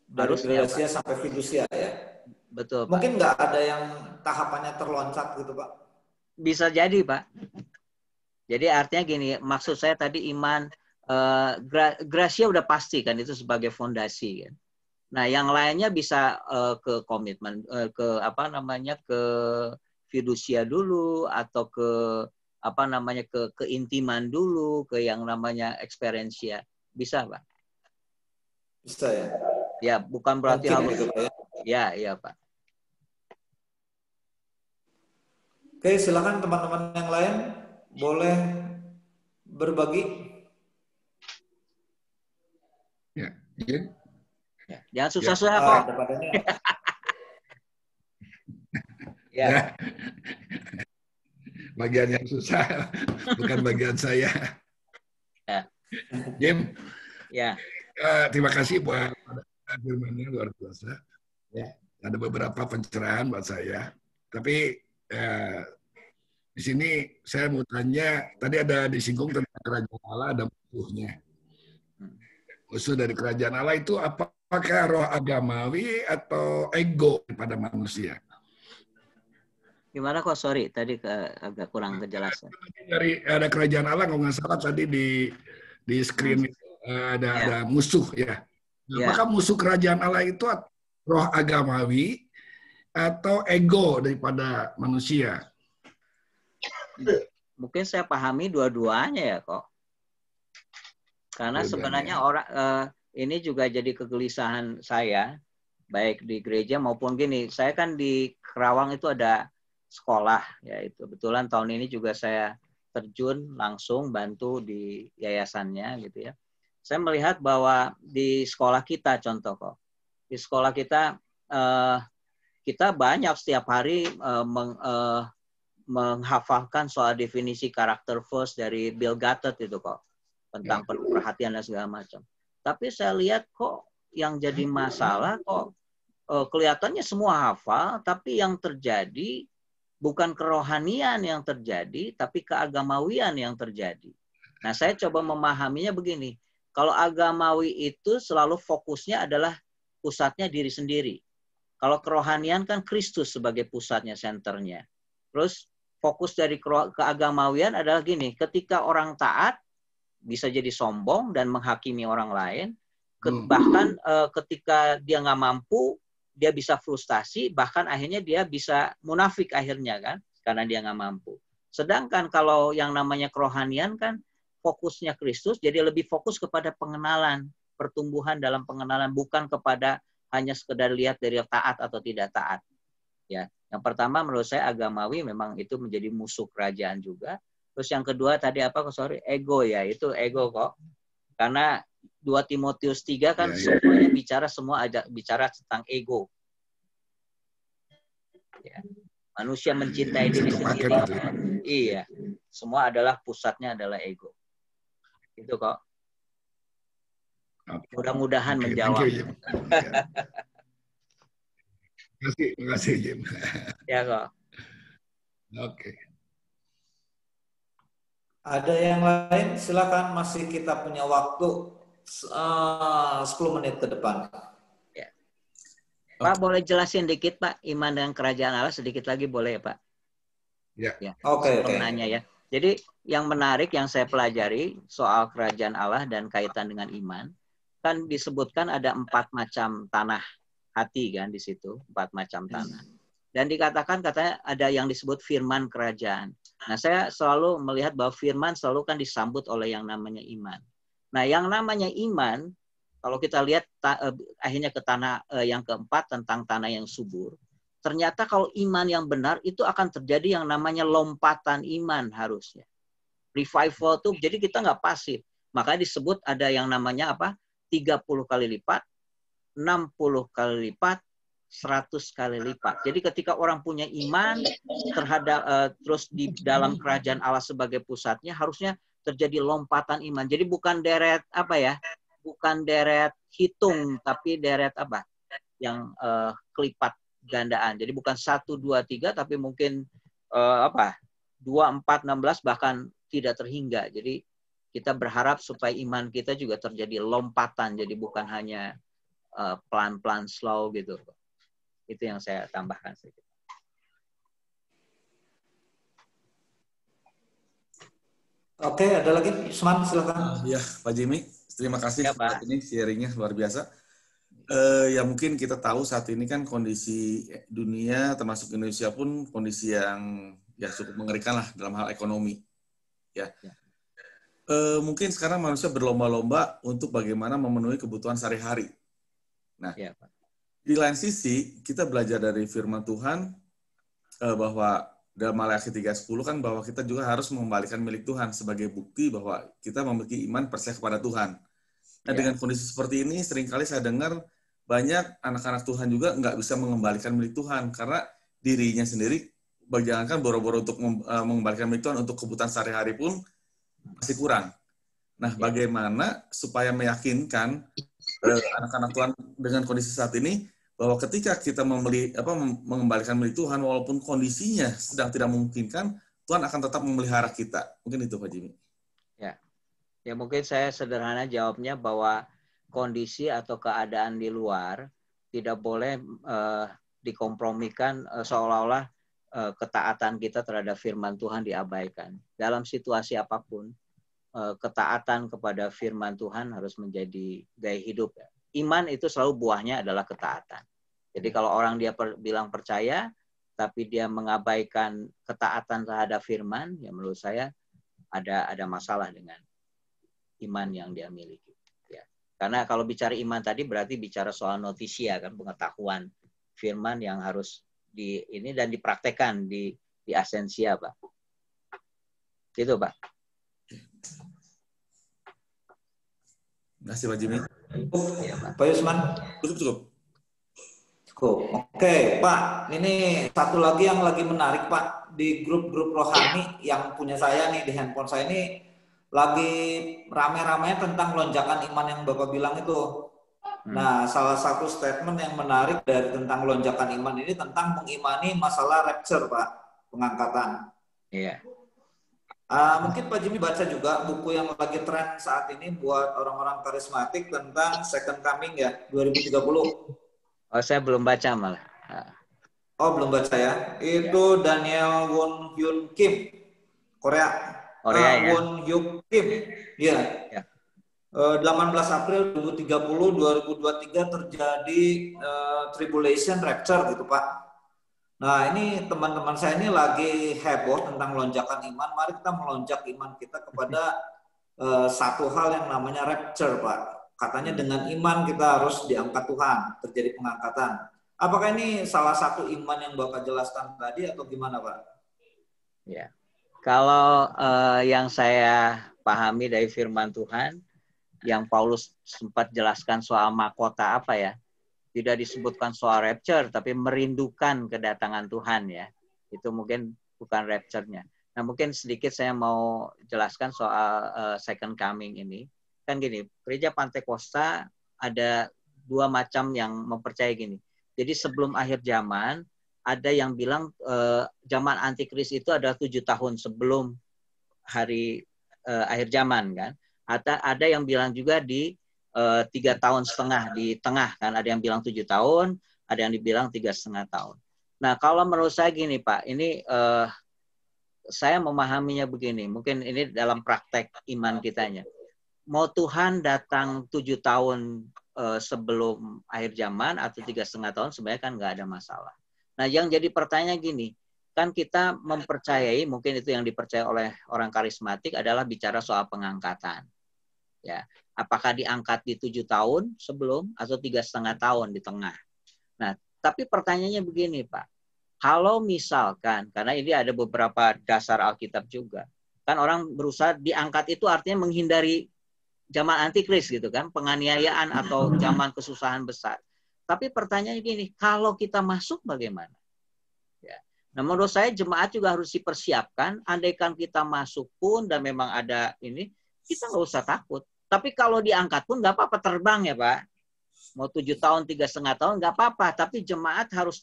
Dari gracia sampai fidusia ya? Betul, Pak. Mungkin nggak ada yang tahapannya terloncat gitu, Pak? Bisa jadi, Pak. Jadi artinya gini, maksud saya tadi iman, gracia udah pasti kan itu sebagai fondasi kan. Nah, yang lainnya bisa ke komitmen, ke fidusia dulu, atau ke keintiman dulu, ke yang namanya experiensia. Bisa, Pak? Bisa ya? Ya, bukan berarti harus. Gitu, Pak, ya, Pak. Oke, silakan teman-teman yang lain boleh berbagi. Ya, Jim. Ya, jangan susah-susah kok. Daripadanya. Ya. Ya. Bagian yang susah, bukan bagian saya. Ya. Jim, Ya. terima kasih buat firman-nya, luar biasa. Ya, ada beberapa pencerahan buat saya. Tapi di sini saya mau tanya, tadi ada disinggung tentang kerajaan Allah, ada musuhnya. Musuh dari kerajaan Allah itu apakah roh agamawi atau ego pada manusia? Gimana kok? Sorry, tadi agak kurang kejelasan. Dari ada kerajaan Allah, kalau nggak salah tadi di screen itu ada musuh ya. Apakah musuh kerajaan Allah itu roh agamawi atau ego daripada manusia? Mungkin saya pahami dua-duanya ya kok. Karena sebenarnya orang ini juga jadi kegelisahan saya, baik di gereja maupun gini. Saya kan di Kerawang itu ada sekolah, ya itu kebetulan tahun ini juga saya terjun langsung bantu di yayasannya gitu ya. Saya melihat bahwa di sekolah kita contoh kok, di sekolah kita kita banyak setiap hari menghafalkan soal definisi karakter first dari Bill Gates itu kok, tentang penuh perhatian dan segala macam. Tapi saya lihat kok yang jadi masalah kok kelihatannya semua hafal, tapi yang terjadi bukan kerohanian yang terjadi, tapi keagamawian yang terjadi. Nah, saya coba memahaminya begini. Kalau agamawi itu selalu fokusnya adalah pusatnya diri sendiri. Kalau kerohanian kan Kristus sebagai pusatnya, senternya. Terus fokus dari keagamawian adalah gini, ketika orang taat, bisa jadi sombong dan menghakimi orang lain. Bahkan ketika dia nggak mampu, dia bisa frustasi, bahkan akhirnya dia bisa munafik akhirnya kan, karena dia nggak mampu. Sedangkan kalau yang namanya kerohanian kan fokusnya Kristus, jadi lebih fokus kepada pengenalan, pertumbuhan dalam pengenalan, bukan kepada hanya sekedar lihat dari taat atau tidak taat. Ya, yang pertama menurut saya agamawi memang itu menjadi musuh kerajaan juga. Terus yang kedua tadi apa? Sorry, ego ya, itu ego kok. Karena 2 Timotius 3 kan semuanya bicara tentang ego. Ya. Manusia mencintai diri sendiri. Iya. Semua adalah pusatnya adalah ego. Itu kok. Mudah-mudahan menjawab. Terima kasih Jim. Ya kok. Oke. Ada yang lain? Silakan, masih kita punya waktu 10 menit ke depan. Ya. Pak, boleh jelasin dikit Pak, iman dan kerajaan Allah sedikit lagi boleh ya Pak? Ya. Oke. Nanya ya. Jadi yang menarik yang saya pelajari soal kerajaan Allah dan kaitan dengan iman, kan disebutkan ada 4 macam tanah hati kan di situ, 4 macam tanah. Dan dikatakan katanya ada yang disebut firman kerajaan. Nah, saya selalu melihat bahwa firman selalu kan disambut oleh yang namanya iman. Nah, yang namanya iman, kalau kita lihat akhirnya ke tanah yang keempat tentang tanah yang subur, ternyata kalau iman yang benar itu akan terjadi yang namanya lompatan iman harusnya. Revival tuh, jadi kita nggak pasif. Makanya disebut ada yang namanya apa? 30 kali lipat, 60 kali lipat, 100 kali lipat. Jadi ketika orang punya iman terhadap terus di dalam kerajaan Allah sebagai pusatnya, harusnya terjadi lompatan iman. Jadi bukan deret apa ya? Bukan deret hitung, tapi deret apa? Yang kelipat gandaan. Jadi bukan 1, 2, 3, tapi mungkin 2, 4, 16 bahkan tidak terhingga. Jadi kita berharap supaya iman kita juga terjadi lompatan. Jadi bukan hanya pelan-pelan slow gitu. Itu yang saya tambahkan sedikit. Oke, ada lagi? Usman, silakan. Ya, Pak Jimmy, terima kasih saat ini sharingnya luar biasa. Ya mungkin kita tahu saat ini kan kondisi dunia termasuk Indonesia pun kondisi yang ya cukup mengerikan lah dalam hal ekonomi. Ya. Mungkin sekarang manusia berlomba-lomba untuk bagaimana memenuhi kebutuhan sehari-hari. Nah, ya, Pak. Di lain sisi, kita belajar dari firman Tuhan bahwa dalam Maleakhi 3:10 kan bahwa kita juga harus mengembalikan milik Tuhan sebagai bukti bahwa kita memiliki iman percaya kepada Tuhan. Nah, dengan kondisi seperti ini, seringkali saya dengar banyak anak-anak Tuhan juga nggak bisa mengembalikan milik Tuhan karena dirinya sendiri, jangankan boro-boro untuk mengembalikan milik Tuhan, untuk kebutuhan sehari-hari pun masih kurang. Nah, bagaimana supaya meyakinkan anak-anak Tuhan dengan kondisi saat ini bahwa ketika kita mengembalikan milik Tuhan, walaupun kondisinya sedang tidak memungkinkan, Tuhan akan tetap memelihara kita. Mungkin itu, Pak Jimmy. Ya mungkin saya sederhana jawabnya bahwa kondisi atau keadaan di luar tidak boleh dikompromikan seolah-olah ketaatan kita terhadap firman Tuhan diabaikan. Dalam situasi apapun, ketaatan kepada firman Tuhan harus menjadi gaya hidup. Iman itu selalu buahnya adalah ketaatan. Jadi kalau orang dia bilang percaya, tapi dia mengabaikan ketaatan terhadap firman, ya menurut saya ada masalah dengan iman yang dia miliki. Ya. Karena kalau bicara iman tadi berarti bicara soal notisia, kan, pengetahuan firman yang harus ini dan dipraktekkan di asensia, Pak. Gitu, Pak. Terima kasih, Pak Jimmy. Pak Yusman. Cukup. Oke, Pak. Ini satu lagi yang lagi menarik, Pak. Di grup-grup rohani yang punya saya nih di handphone saya ini lagi rame-ramenya tentang lonjakan iman yang Bapak bilang itu. Nah, salah satu statement yang menarik dari tentang lonjakan iman ini tentang mengimani masalah rapture, Pak, pengangkatan. Iya. Mungkin Pak Jimmy baca juga buku yang lagi tren saat ini buat orang-orang karismatik tentang Second Coming ya, 2030. Oh, saya belum baca malah. Oh, belum baca ya. Itu Daniel Won Hyun Kim, Korea ya. Won Hyun Kim. Iya. Ya. 18 April 2030 2023 terjadi tribulation rapture gitu, Pak. Nah, ini teman-teman saya ini lagi heboh tentang lonjakan iman. Mari kita melonjak iman kita kepada satu hal yang namanya rapture, Pak. Katanya dengan iman kita harus diangkat Tuhan, terjadi pengangkatan. Apakah ini salah satu iman yang Bapak jelaskan tadi atau gimana, Pak? Ya. Kalau yang saya pahami dari firman Tuhan, yang Paulus sempat jelaskan soal mahkota apa ya? Tidak disebutkan soal rapture, tapi merindukan kedatangan Tuhan ya. Itu mungkin bukan rapture-nya. Nah mungkin sedikit saya mau jelaskan soal second coming ini. Kan gini, gereja Pantekosta ada dua macam yang mempercayai gini. Jadi sebelum akhir zaman, ada yang bilang zaman antikris itu adalah 7 tahun sebelum hari akhir zaman kan. Ada yang bilang juga di 3,5 tahun di tengah kan, ada yang bilang 7 tahun, ada yang dibilang 3,5 tahun. Nah kalau menurut saya gini Pak, ini saya memahaminya begini, mungkin ini dalam praktek iman kitanya. Mau Tuhan datang 7 tahun sebelum akhir zaman atau 3,5 tahun sebenarnya kan nggak ada masalah. Nah yang jadi pertanyaan gini, kan kita mempercayai, mungkin itu yang dipercaya oleh orang karismatik adalah bicara soal pengangkatan. Ya, apakah diangkat di 7 tahun sebelum atau 3,5 tahun di tengah. Nah, tapi pertanyaannya begini Pak, kalau misalkan, karena ini ada beberapa dasar Alkitab juga, kan orang berusaha diangkat itu artinya menghindari zaman antikris gitu kan, penganiayaan atau zaman kesusahan besar. Tapi pertanyaannya gini, kalau kita masuk bagaimana? Ya. Nah, menurut saya jemaat juga harus dipersiapkan, andaikan kita masuk pun dan memang ada ini, kita nggak usah takut. Tapi kalau diangkat pun nggak apa-apa terbang ya Pak. Mau 7 tahun, 3,5 tahun nggak apa-apa. Tapi jemaat harus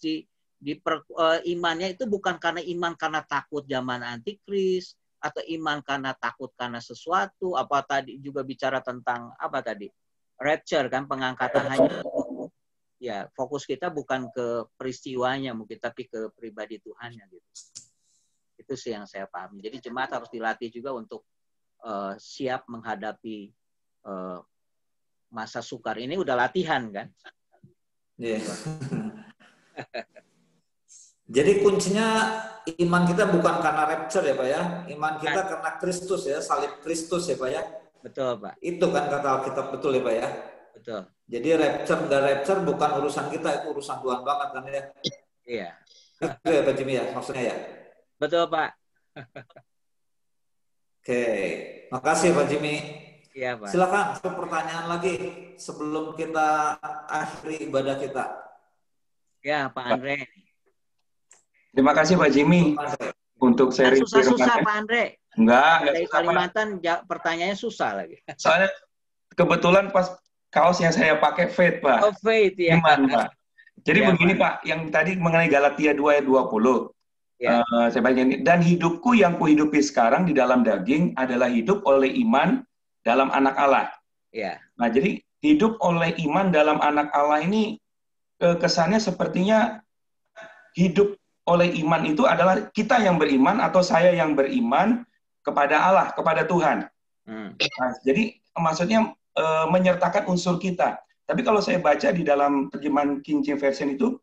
imannya itu bukan karena iman karena takut zaman antikris atau iman karena takut karena sesuatu. Apa tadi juga bicara tentang apa tadi? Rapture kan, pengangkatan hanya. Ya fokus kita bukan ke peristiwanya mungkin tapi ke pribadi Tuhannya gitu. Itu sih yang saya pahami. Jadi jemaat harus dilatih juga untuk siap menghadapi masa sukar ini. Udah latihan kan? Iya. Jadi kuncinya iman kita bukan karena rapture ya Pak ya. Iman kita karena Kristus ya, salib Kristus ya Pak ya. Betul Pak. Itu kan kata Alkitab, betul ya Pak ya. Betul. Jadi rapture bukan urusan kita, itu urusan Tuhan banget kan ya. Iya. Itu ya Pak Jimmy ya maksudnya ya. Betul, Pak. Oke, makasih Pak Jimmy. Iya, Pak. Silakan, satu pertanyaan lagi sebelum kita akhiri ibadah kita. Ya, Pak Andre. Terima kasih Pak Jimmy untuk Kan sharing. susah-susah Pak Andre. Enggak Dari susah, Kalimantan pertanyaannya susah lagi. Soalnya kebetulan pas kaos yang saya pakai Faith, Pak. Oh, Faith, ya. Iman, Pak. Jadi Ya, begini, Pak, yang tadi mengenai Galatia 2 ayat 20. Ya. Saya baca ini. Dan hidupku yang kuhidupi sekarang di dalam daging adalah hidup oleh iman dalam anak Allah. Ya. Nah, jadi hidup oleh iman dalam anak Allah ini kesannya sepertinya hidup oleh iman itu adalah kita yang beriman atau saya yang beriman kepada Allah, kepada Tuhan. Nah, jadi maksudnya menyertakan unsur kita. Tapi kalau saya baca di dalam terjemahan King James Version itu,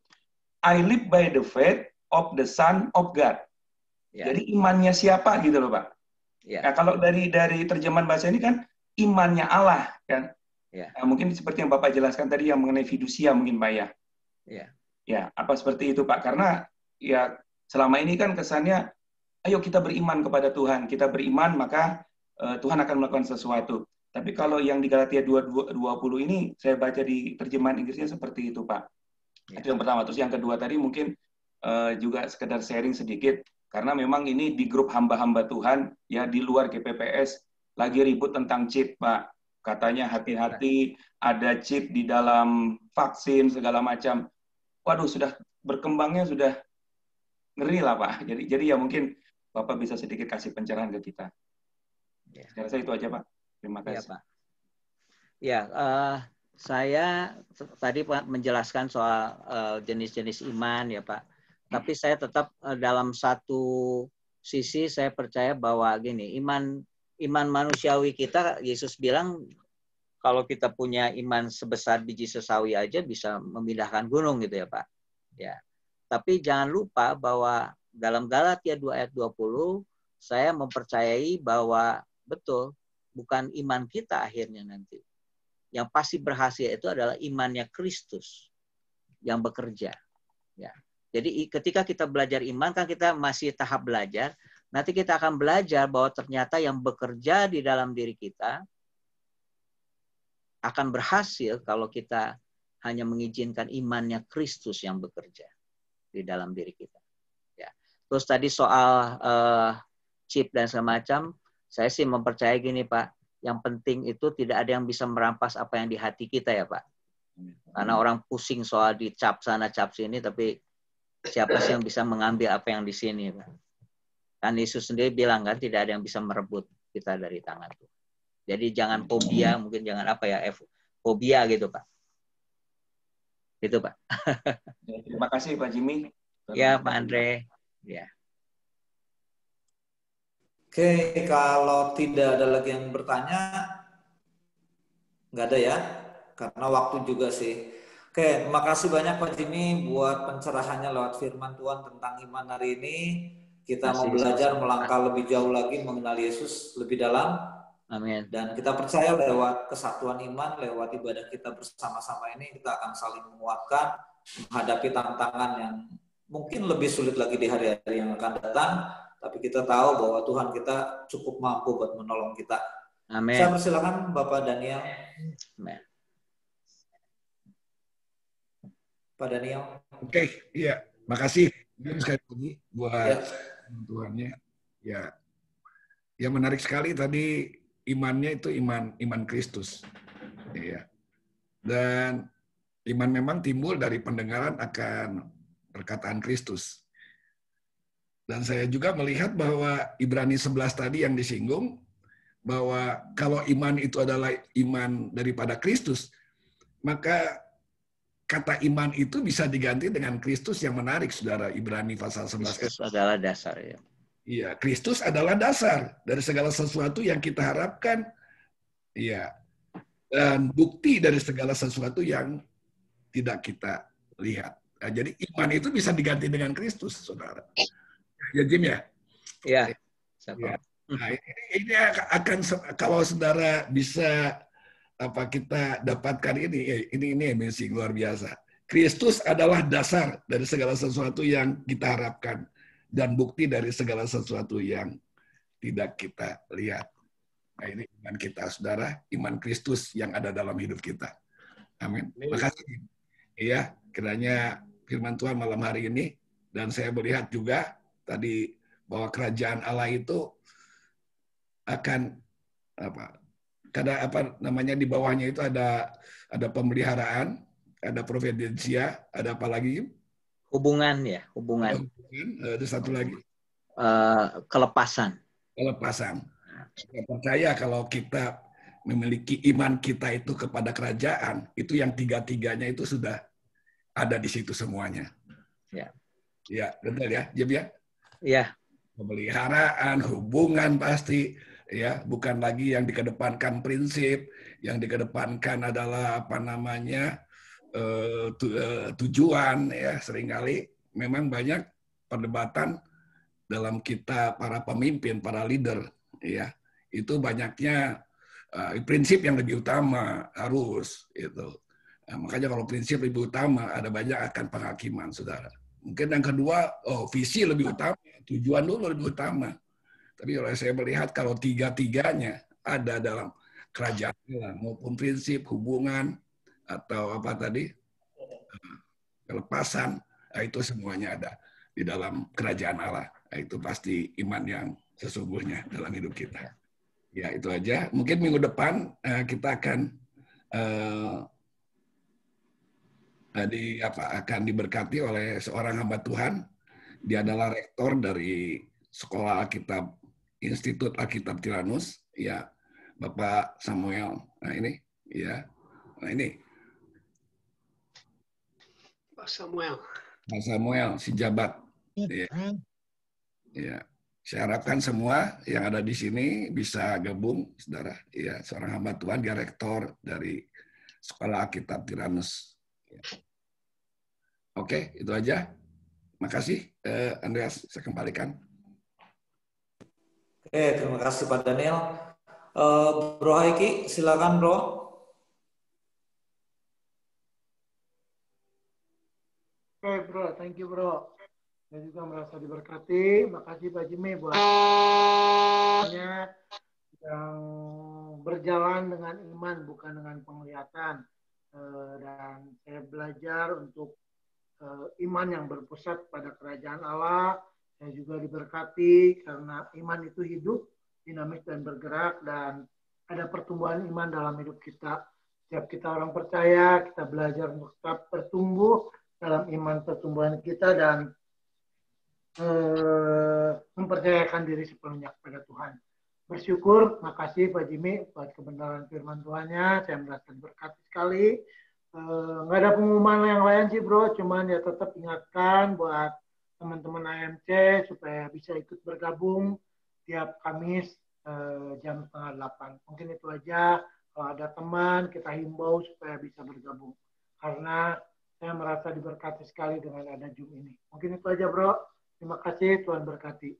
I live by the faith of the Son of God. Ya. Jadi imannya siapa gitu loh, Pak. Ya. Nah, kalau dari terjemahan bahasa ini kan imannya Allah kan. Ya. Nah, mungkin seperti yang Bapak jelaskan tadi yang mengenai fidusia mungkin Pak ya. Ya. Ya, apa seperti itu Pak? Karena ya selama ini kan kesannya ayo kita beriman kepada Tuhan, kita beriman maka Tuhan akan melakukan sesuatu. Tapi kalau yang di Galatia 2:20 ini saya baca di terjemahan Inggrisnya seperti itu Pak. Ya. Itu yang pertama. Terus yang kedua tadi mungkin juga sekedar sharing sedikit karena memang ini di grup hamba-hamba Tuhan ya di luar GPPS lagi ribut tentang chip Pak. Katanya hati-hati ada chip di dalam vaksin segala macam. Waduh sudah berkembangnya sudah ngeri lah Pak. Jadi ya mungkin Bapak bisa sedikit kasih pencerahan ke kita. Ya. Saya rasa itu aja Pak. Terima kasih. Ya, Pak. Ya, saya tadi Pak menjelaskan soal jenis-jenis iman ya Pak. Tapi saya tetap dalam satu sisi saya percaya bahwa gini, iman manusiawi kita, Yesus bilang kalau kita punya iman sebesar biji sesawi aja bisa memindahkan gunung gitu ya Pak. Ya. Tapi jangan lupa bahwa dalam Galatia 2 ayat 20 saya mempercayai bahwa betul bukan iman kita akhirnya nanti. Yang pasti berhasil itu adalah imannya Kristus yang bekerja. Ya. Jadi ketika kita belajar iman kan kita masih tahap belajar. Nanti kita akan belajar bahwa ternyata yang bekerja di dalam diri kita akan berhasil kalau kita hanya mengizinkan imannya Kristus yang bekerja di dalam diri kita. Ya. Terus tadi soal chip dan semacam, saya sih mempercayai gini Pak, yang penting itu tidak ada yang bisa merampas apa yang di hati kita ya Pak. Karena orang pusing soal dicap sana cap sini, tapi siapa sih yang bisa mengambil apa yang di sini Pak? Kan Yesus sendiri bilang kan tidak ada yang bisa merebut kita dari tangan Tuhan. Jadi jangan fobia, mungkin jangan apa ya, fobia gitu Pak. Gitu Pak. Terima kasih Pak Jimmy. Ya Pak Andre. Ya. Oke, kalau tidak ada lagi yang bertanya, nggak ada ya, karena waktu juga sih. Oke, terima kasih banyak Pak Jimmy buat pencerahannya lewat firman Tuhan tentang iman hari ini. Kita mau belajar melangkah lebih jauh lagi mengenal Yesus lebih dalam. Amin. Dan kita percaya lewat kesatuan iman, lewat ibadah kita bersama-sama ini, kita akan saling menguatkan menghadapi tantangan yang mungkin lebih sulit lagi di hari-hari yang akan datang. Tapi kita tahu bahwa Tuhan kita cukup mampu buat menolong kita. Amin. Saya persilakan Bapak Daniel. Amin. Pak Daniel. Oke, iya. Makasih sekali lagi buat Tuhannya. Ya, yang menarik sekali tadi imannya itu iman Kristus. Ya. Dan iman memang timbul dari pendengaran akan perkataan Kristus. Dan saya juga melihat bahwa Ibrani 11 tadi yang disinggung, bahwa kalau iman itu adalah iman daripada Kristus, maka kata iman itu bisa diganti dengan Kristus yang menarik, saudara. Ibrani pasal 11. Kristus adalah dasar ya. Iya, Kristus adalah dasar dari segala sesuatu yang kita harapkan. Iya. Dan bukti dari segala sesuatu yang tidak kita lihat. Nah, jadi iman itu bisa diganti dengan Kristus, saudara. Ya, Jim ya? Iya. Ya. Nah, ini akan kalau saudara bisa kita dapatkan ini amazing, luar biasa. Kristus adalah dasar dari segala sesuatu yang kita harapkan. dan bukti dari segala sesuatu yang tidak kita lihat. Nah, ini iman kita, saudara, iman Kristus yang ada dalam hidup kita. Amin. Makasih. Iya, kiranya firman Tuhan malam hari ini, dan saya melihat juga tadi bahwa kerajaan Allah itu akan di bawahnya itu ada pemeliharaan, ada providensia, ada apa lagi? Hubungan ya, hubungan. Ada satu lagi. Kelepasan. Kelepasan. Saya percaya kalau kita memiliki iman kita itu kepada kerajaan, itu yang tiga-tiganya itu sudah ada di situ semuanya. Ya. Ya, betul ya, Jim ya? Iya. Pemeliharaan, hubungan pasti, ya, bukan lagi yang dikedepankan prinsip, yang dikedepankan adalah tujuan, ya. Seringkali memang banyak perdebatan dalam kita para pemimpin, para leader, ya. Itu banyaknya prinsip yang lebih utama harus itu. Nah, makanya kalau prinsip lebih utama, ada banyak akan penghakiman, saudara. Mungkin yang kedua, visi lebih utama, tujuan dulu lebih utama. Tapi kalau saya melihat kalau tiga-tiganya ada dalam kerajaan Allah, maupun prinsip, hubungan, atau apa tadi, kelepasan, itu semuanya ada di dalam kerajaan Allah. Itu pasti iman yang sesungguhnya dalam hidup kita. Ya, itu aja. Mungkin minggu depan kita akan akan diberkati oleh seorang hamba Tuhan. Dia adalah rektor dari Sekolah Alkitab Institut Alkitab Tiranus, ya, Bapak Samuel. Nah ini, ya, nah ini Pak Samuel. Pak Samuel, si jabat. Ya. Ya. Saya harapkan semua yang ada di sini bisa gabung, saudara. Ya, seorang hamba Tuhan, dia rektor dari Sekolah Alkitab Tiranus. Ya. Oke, itu aja. Makasih, Andreas. Saya kembalikan. Oke, terima kasih Pak Daniel. Bro Haiki, silakan Bro. Oke Bro, thank you Bro. Saya juga merasa diberkati. Makasih Pak Jimmy buat yang berjalan dengan iman bukan dengan penglihatan. Dan saya belajar untuk iman yang berpusat pada kerajaan Allah. Saya juga diberkati karena iman itu hidup, dinamis dan bergerak, dan ada pertumbuhan iman dalam hidup kita. Setiap kita orang percaya, kita belajar untuk tetap bertumbuh dalam iman pertumbuhan kita dan mempercayakan diri sepenuhnya kepada Tuhan. Bersyukur, makasih Pak Jimmy buat kebenaran firman Tuhannya. Saya merasa diberkati sekali. Nggak ada pengumuman yang lain sih Bro, cuman ya tetap ingatkan buat teman-teman AMC supaya bisa ikut bergabung tiap Kamis jam 7:30. Mungkin itu aja. Kalau ada teman, kita himbau supaya bisa bergabung. Karena saya merasa diberkati sekali dengan ada Zoom ini. Mungkin itu aja Bro. Terima kasih, Tuhan berkati.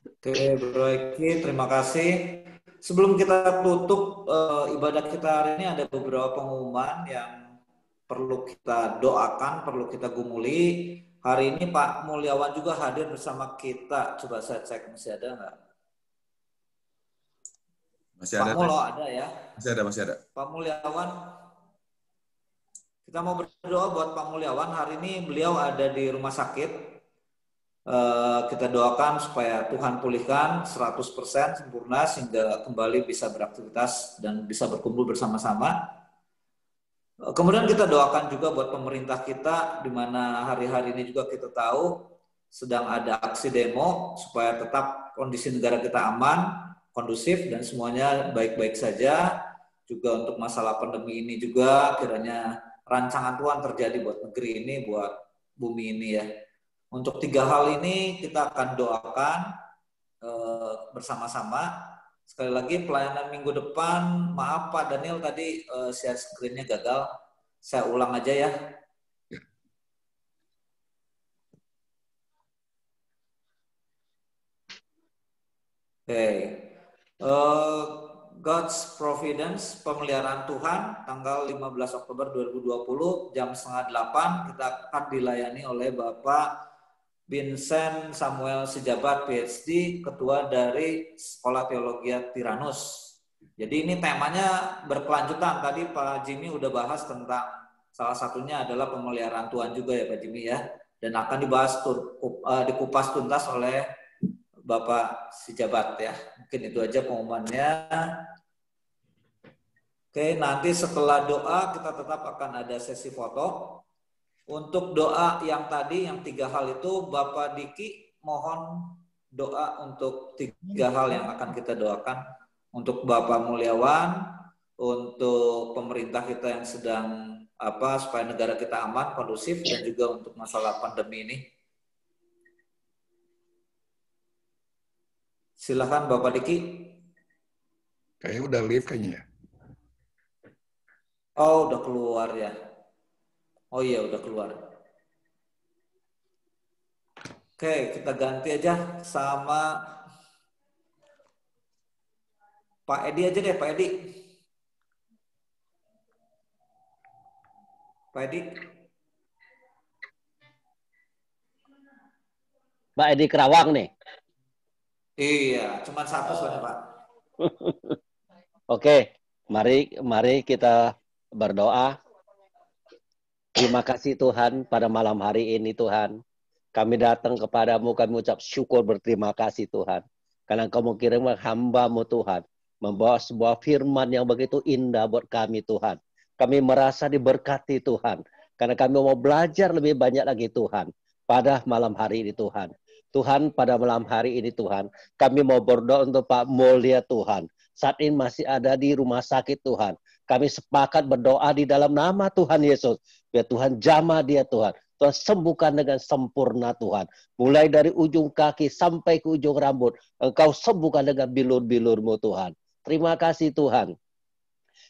Oke Bro Eki, terima kasih. Sebelum kita tutup ibadah kita hari ini, ada beberapa pengumuman yang perlu kita doakan, perlu kita gumuli. Hari ini Pak Mulyawan juga hadir bersama kita. Coba saya cek, masih ada nggak? Masih ada. Pak Mulo ada ya? Masih ada. Pak Mulyawan, kita mau berdoa buat Pak Mulyawan. Hari ini beliau ada di rumah sakit. Kita doakan supaya Tuhan pulihkan 100% sempurna sehingga kembali bisa beraktivitas dan bisa berkumpul bersama-sama. Kemudian kita doakan juga buat pemerintah kita, di mana hari-hari ini juga kita tahu sedang ada aksi demo supaya tetap kondisi negara kita aman, kondusif, dan semuanya baik-baik saja. Juga untuk masalah pandemi ini juga kiranya rancangan Tuhan terjadi buat negeri ini, buat bumi ini ya. Untuk 3 hal ini kita akan doakan bersama-sama. Sekali lagi pelayanan minggu depan, maaf Pak Daniel tadi share screen-nya gagal. Saya ulang aja ya. Oke. God's Providence, pemeliharaan Tuhan, tanggal 15 Oktober 2020, jam 7:30 kita akan dilayani oleh Bapak Vincent Samuel Sejabat PhD, ketua dari Sekolah Teologi Tiranus. Jadi ini temanya berkelanjutan. Tadi Pak Jimmy udah bahas tentang salah satunya adalah pemeliharaan Tuhan juga ya Pak Jimmy ya. Dan akan dibahas dikupas tuntas oleh Bapak Sejabat ya. Mungkin itu aja pengumumannya. Oke, nanti setelah doa kita tetap akan ada sesi foto. Untuk doa yang tadi, yang 3 hal itu, Bapak Diki mohon doa untuk 3 hal yang akan kita doakan. Untuk Bapak Mulyawan, untuk pemerintah kita yang sedang supaya negara kita aman, kondusif, dan juga untuk masalah pandemi ini. Silakan Bapak Diki. Kayaknya udah live kayaknya. Oh, udah keluar ya. Oh iya, udah keluar. Oke, kita ganti aja sama Pak Edi aja deh, Pak Edi. Pak Edi. Pak Edi Kerawang nih. Iya, cuma 1 soalnya Pak. Oke, mari kita berdoa. Terima kasih Tuhan pada malam hari ini Tuhan. Kami datang kepadamu, kami ucap syukur berterima kasih Tuhan. Karena Engkau mengirim hamba-Mu Tuhan. Membawa sebuah firman yang begitu indah buat kami Tuhan. Kami merasa diberkati Tuhan. Karena kami mau belajar lebih banyak lagi Tuhan. Pada malam hari ini Tuhan. Tuhan pada malam hari ini Tuhan. Kami mau berdoa untuk Pak Mulya Tuhan. Saat ini masih ada di rumah sakit Tuhan. Kami sepakat berdoa di dalam nama Tuhan Yesus. Biar Tuhan jamah dia Tuhan. Tuhan sembuhkan dengan sempurna Tuhan. Mulai dari ujung kaki sampai ke ujung rambut. Engkau sembuhkan dengan bilur-bilur-Mu Tuhan. Terima kasih Tuhan.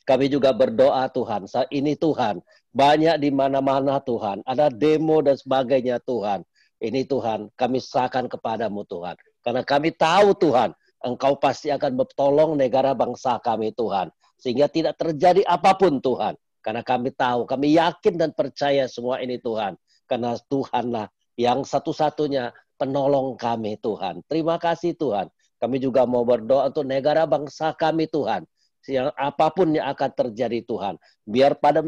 Kami juga berdoa Tuhan. Saat ini Tuhan. Banyak di mana-mana Tuhan. Ada demo dan sebagainya Tuhan. Ini Tuhan. Kami serahkan kepadamu Tuhan. Karena kami tahu Tuhan. Engkau pasti akan bertolong negara bangsa kami Tuhan. Sehingga tidak terjadi apapun Tuhan. Karena kami tahu, kami yakin dan percaya semua ini Tuhan. Karena Tuhanlah yang satu-satunya penolong kami Tuhan. Terima kasih Tuhan. Kami juga mau berdoa untuk negara bangsa kami Tuhan. Yang apapun yang akan terjadi Tuhan. Biar pada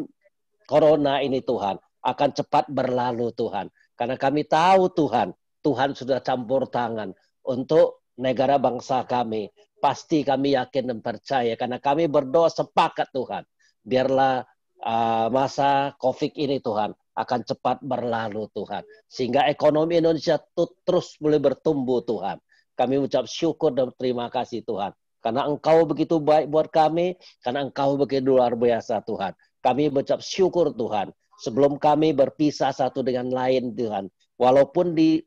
corona ini Tuhan akan cepat berlalu Tuhan. Karena kami tahu Tuhan, Tuhan sudah campur tangan untuk negara bangsa kami. Pasti kami yakin dan percaya. Karena kami berdoa sepakat Tuhan. Biarlah masa COVID ini Tuhan akan cepat berlalu Tuhan. Sehingga ekonomi Indonesia terus boleh bertumbuh Tuhan. Kami ucap syukur dan terima kasih Tuhan. Karena Engkau begitu baik buat kami. Karena Engkau begitu luar biasa Tuhan. Kami ucap syukur Tuhan. Sebelum kami berpisah satu dengan lain Tuhan. Walaupun di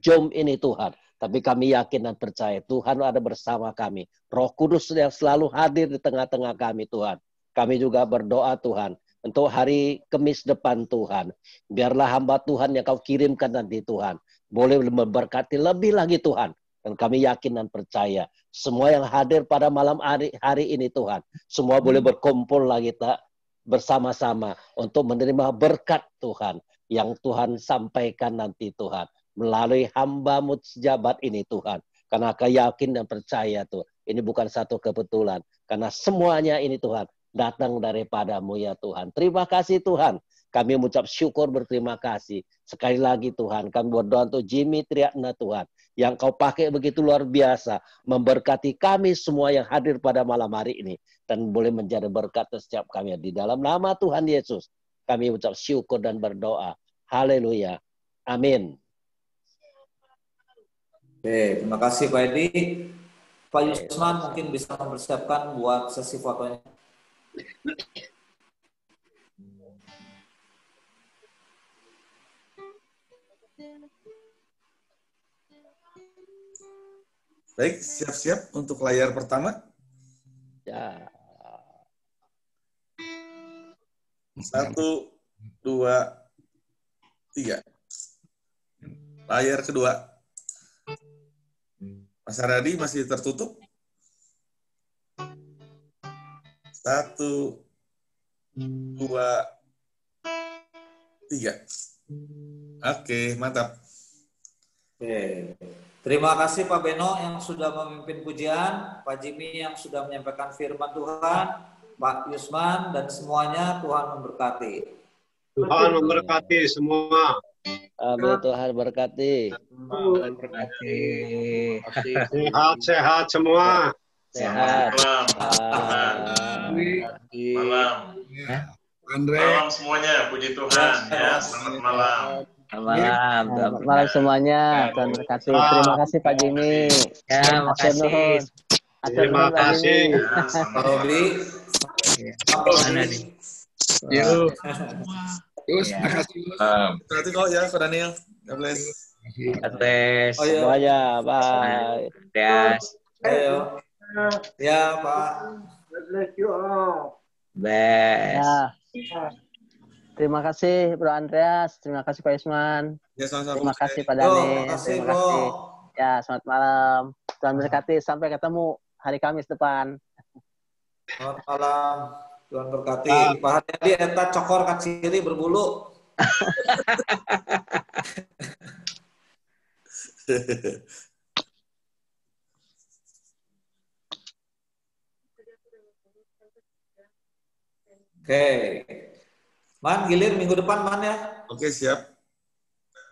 Zoom ini Tuhan. Tapi kami yakin dan percaya Tuhan ada bersama kami. Roh Kudus yang selalu hadir di tengah-tengah kami Tuhan. Kami juga berdoa Tuhan untuk hari Kamis depan Tuhan. Biarlah hamba Tuhan yang Kau kirimkan nanti Tuhan. Boleh memberkati lebih lagi Tuhan. Dan kami yakin dan percaya. Semua yang hadir pada malam hari ini Tuhan. Semua boleh berkumpul lagi bersama-sama. Untuk menerima berkat Tuhan. Yang Tuhan sampaikan nanti Tuhan. Melalui hamba-Mu Sejabat ini Tuhan. Karena kami yakin dan percaya Tuhan. Ini bukan satu kebetulan. Karena semuanya ini Tuhan. Datang daripada-Mu ya Tuhan. Terima kasih Tuhan. Kami mengucap syukur berterima kasih. Sekali lagi Tuhan. Kami berdoa untuk Jimmy Triatna Tuhan. Yang Kau pakai begitu luar biasa. Memberkati kami semua yang hadir pada malam hari ini. Dan boleh menjadi berkat setiap kami. Di dalam nama Tuhan Yesus. Kami mengucap syukur dan berdoa. Haleluya. Amin. Oke, terima kasih Pak Edi. Pak Yusman mungkin bisa mempersiapkan buat sesi fotonya. Baik, siap-siap untuk layar pertama. Ya. 1, 2, 3. Layar kedua. Mas Aradi masih tertutup. 1, 2, 3. Oke, mantap. Oke. Terima kasih Pak Beno yang sudah memimpin pujian, Pak Jimmy yang sudah menyampaikan firman Tuhan, Pak Yusman, dan semuanya Tuhan memberkati. Tuhan memberkati semua. Amin. Tuhan berkati. Tuhan berkati. Sehat-sehat semua. Sehat. Malam. Andre. Malam semuanya, puji Tuhan ya. Selamat malam. Selamat malam semuanya. Tuhan berkati. Terima kasih Pak Jimmy. Ya, makasih. Terima kasih. Pak Robi. Mana nih? Yuk. Terus, makasih. Berarti kok ya, Pak Daniel. God bless. Ates. Semuanya. Bye. Yes. Ayo. Ya, Pak. God bless you all. Best. Ya. Terima kasih Bro Andreas. Terima kasih Pak Yusman. Ya, sama-sama. Terima kasih Pak Bro, Dani. makasih, Terima Bro. kasih. Ya, selamat malam. Tuhan berkati. Sampai ketemu hari Kamis depan. Selamat malam. Tuhan berkati. Pak Haryadi eta cokor kaciri berbulu. Oke. Man, gilir minggu depan, Man ya. Oke, siap.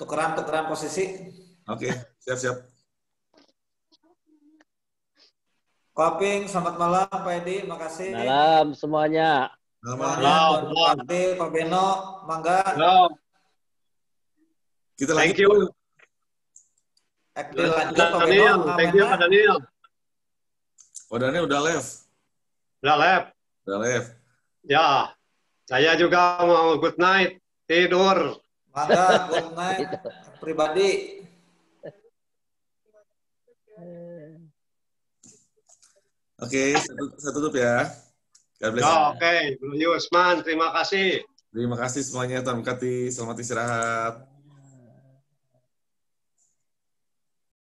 Tukeran posisi. Oke, siap-siap. Koping, selamat malam Pak Edi, makasih. Malam semuanya. Tuhan berkati, Pak Beno, mangga. Kita lanjut. Thank you. Lanjut, Pak Beno. Daniel, thank you Pak Daniel. Oh, Daniel udah live. Udah lab. Udah live. Ya, saya juga mau good night, tidur. Mangga, good night, pribadi. Oke, saya tutup ya. God bless. Ya, oke. Bro Yusman, terima kasih. Terima kasih semuanya. Tuhan berkati. Selamat istirahat.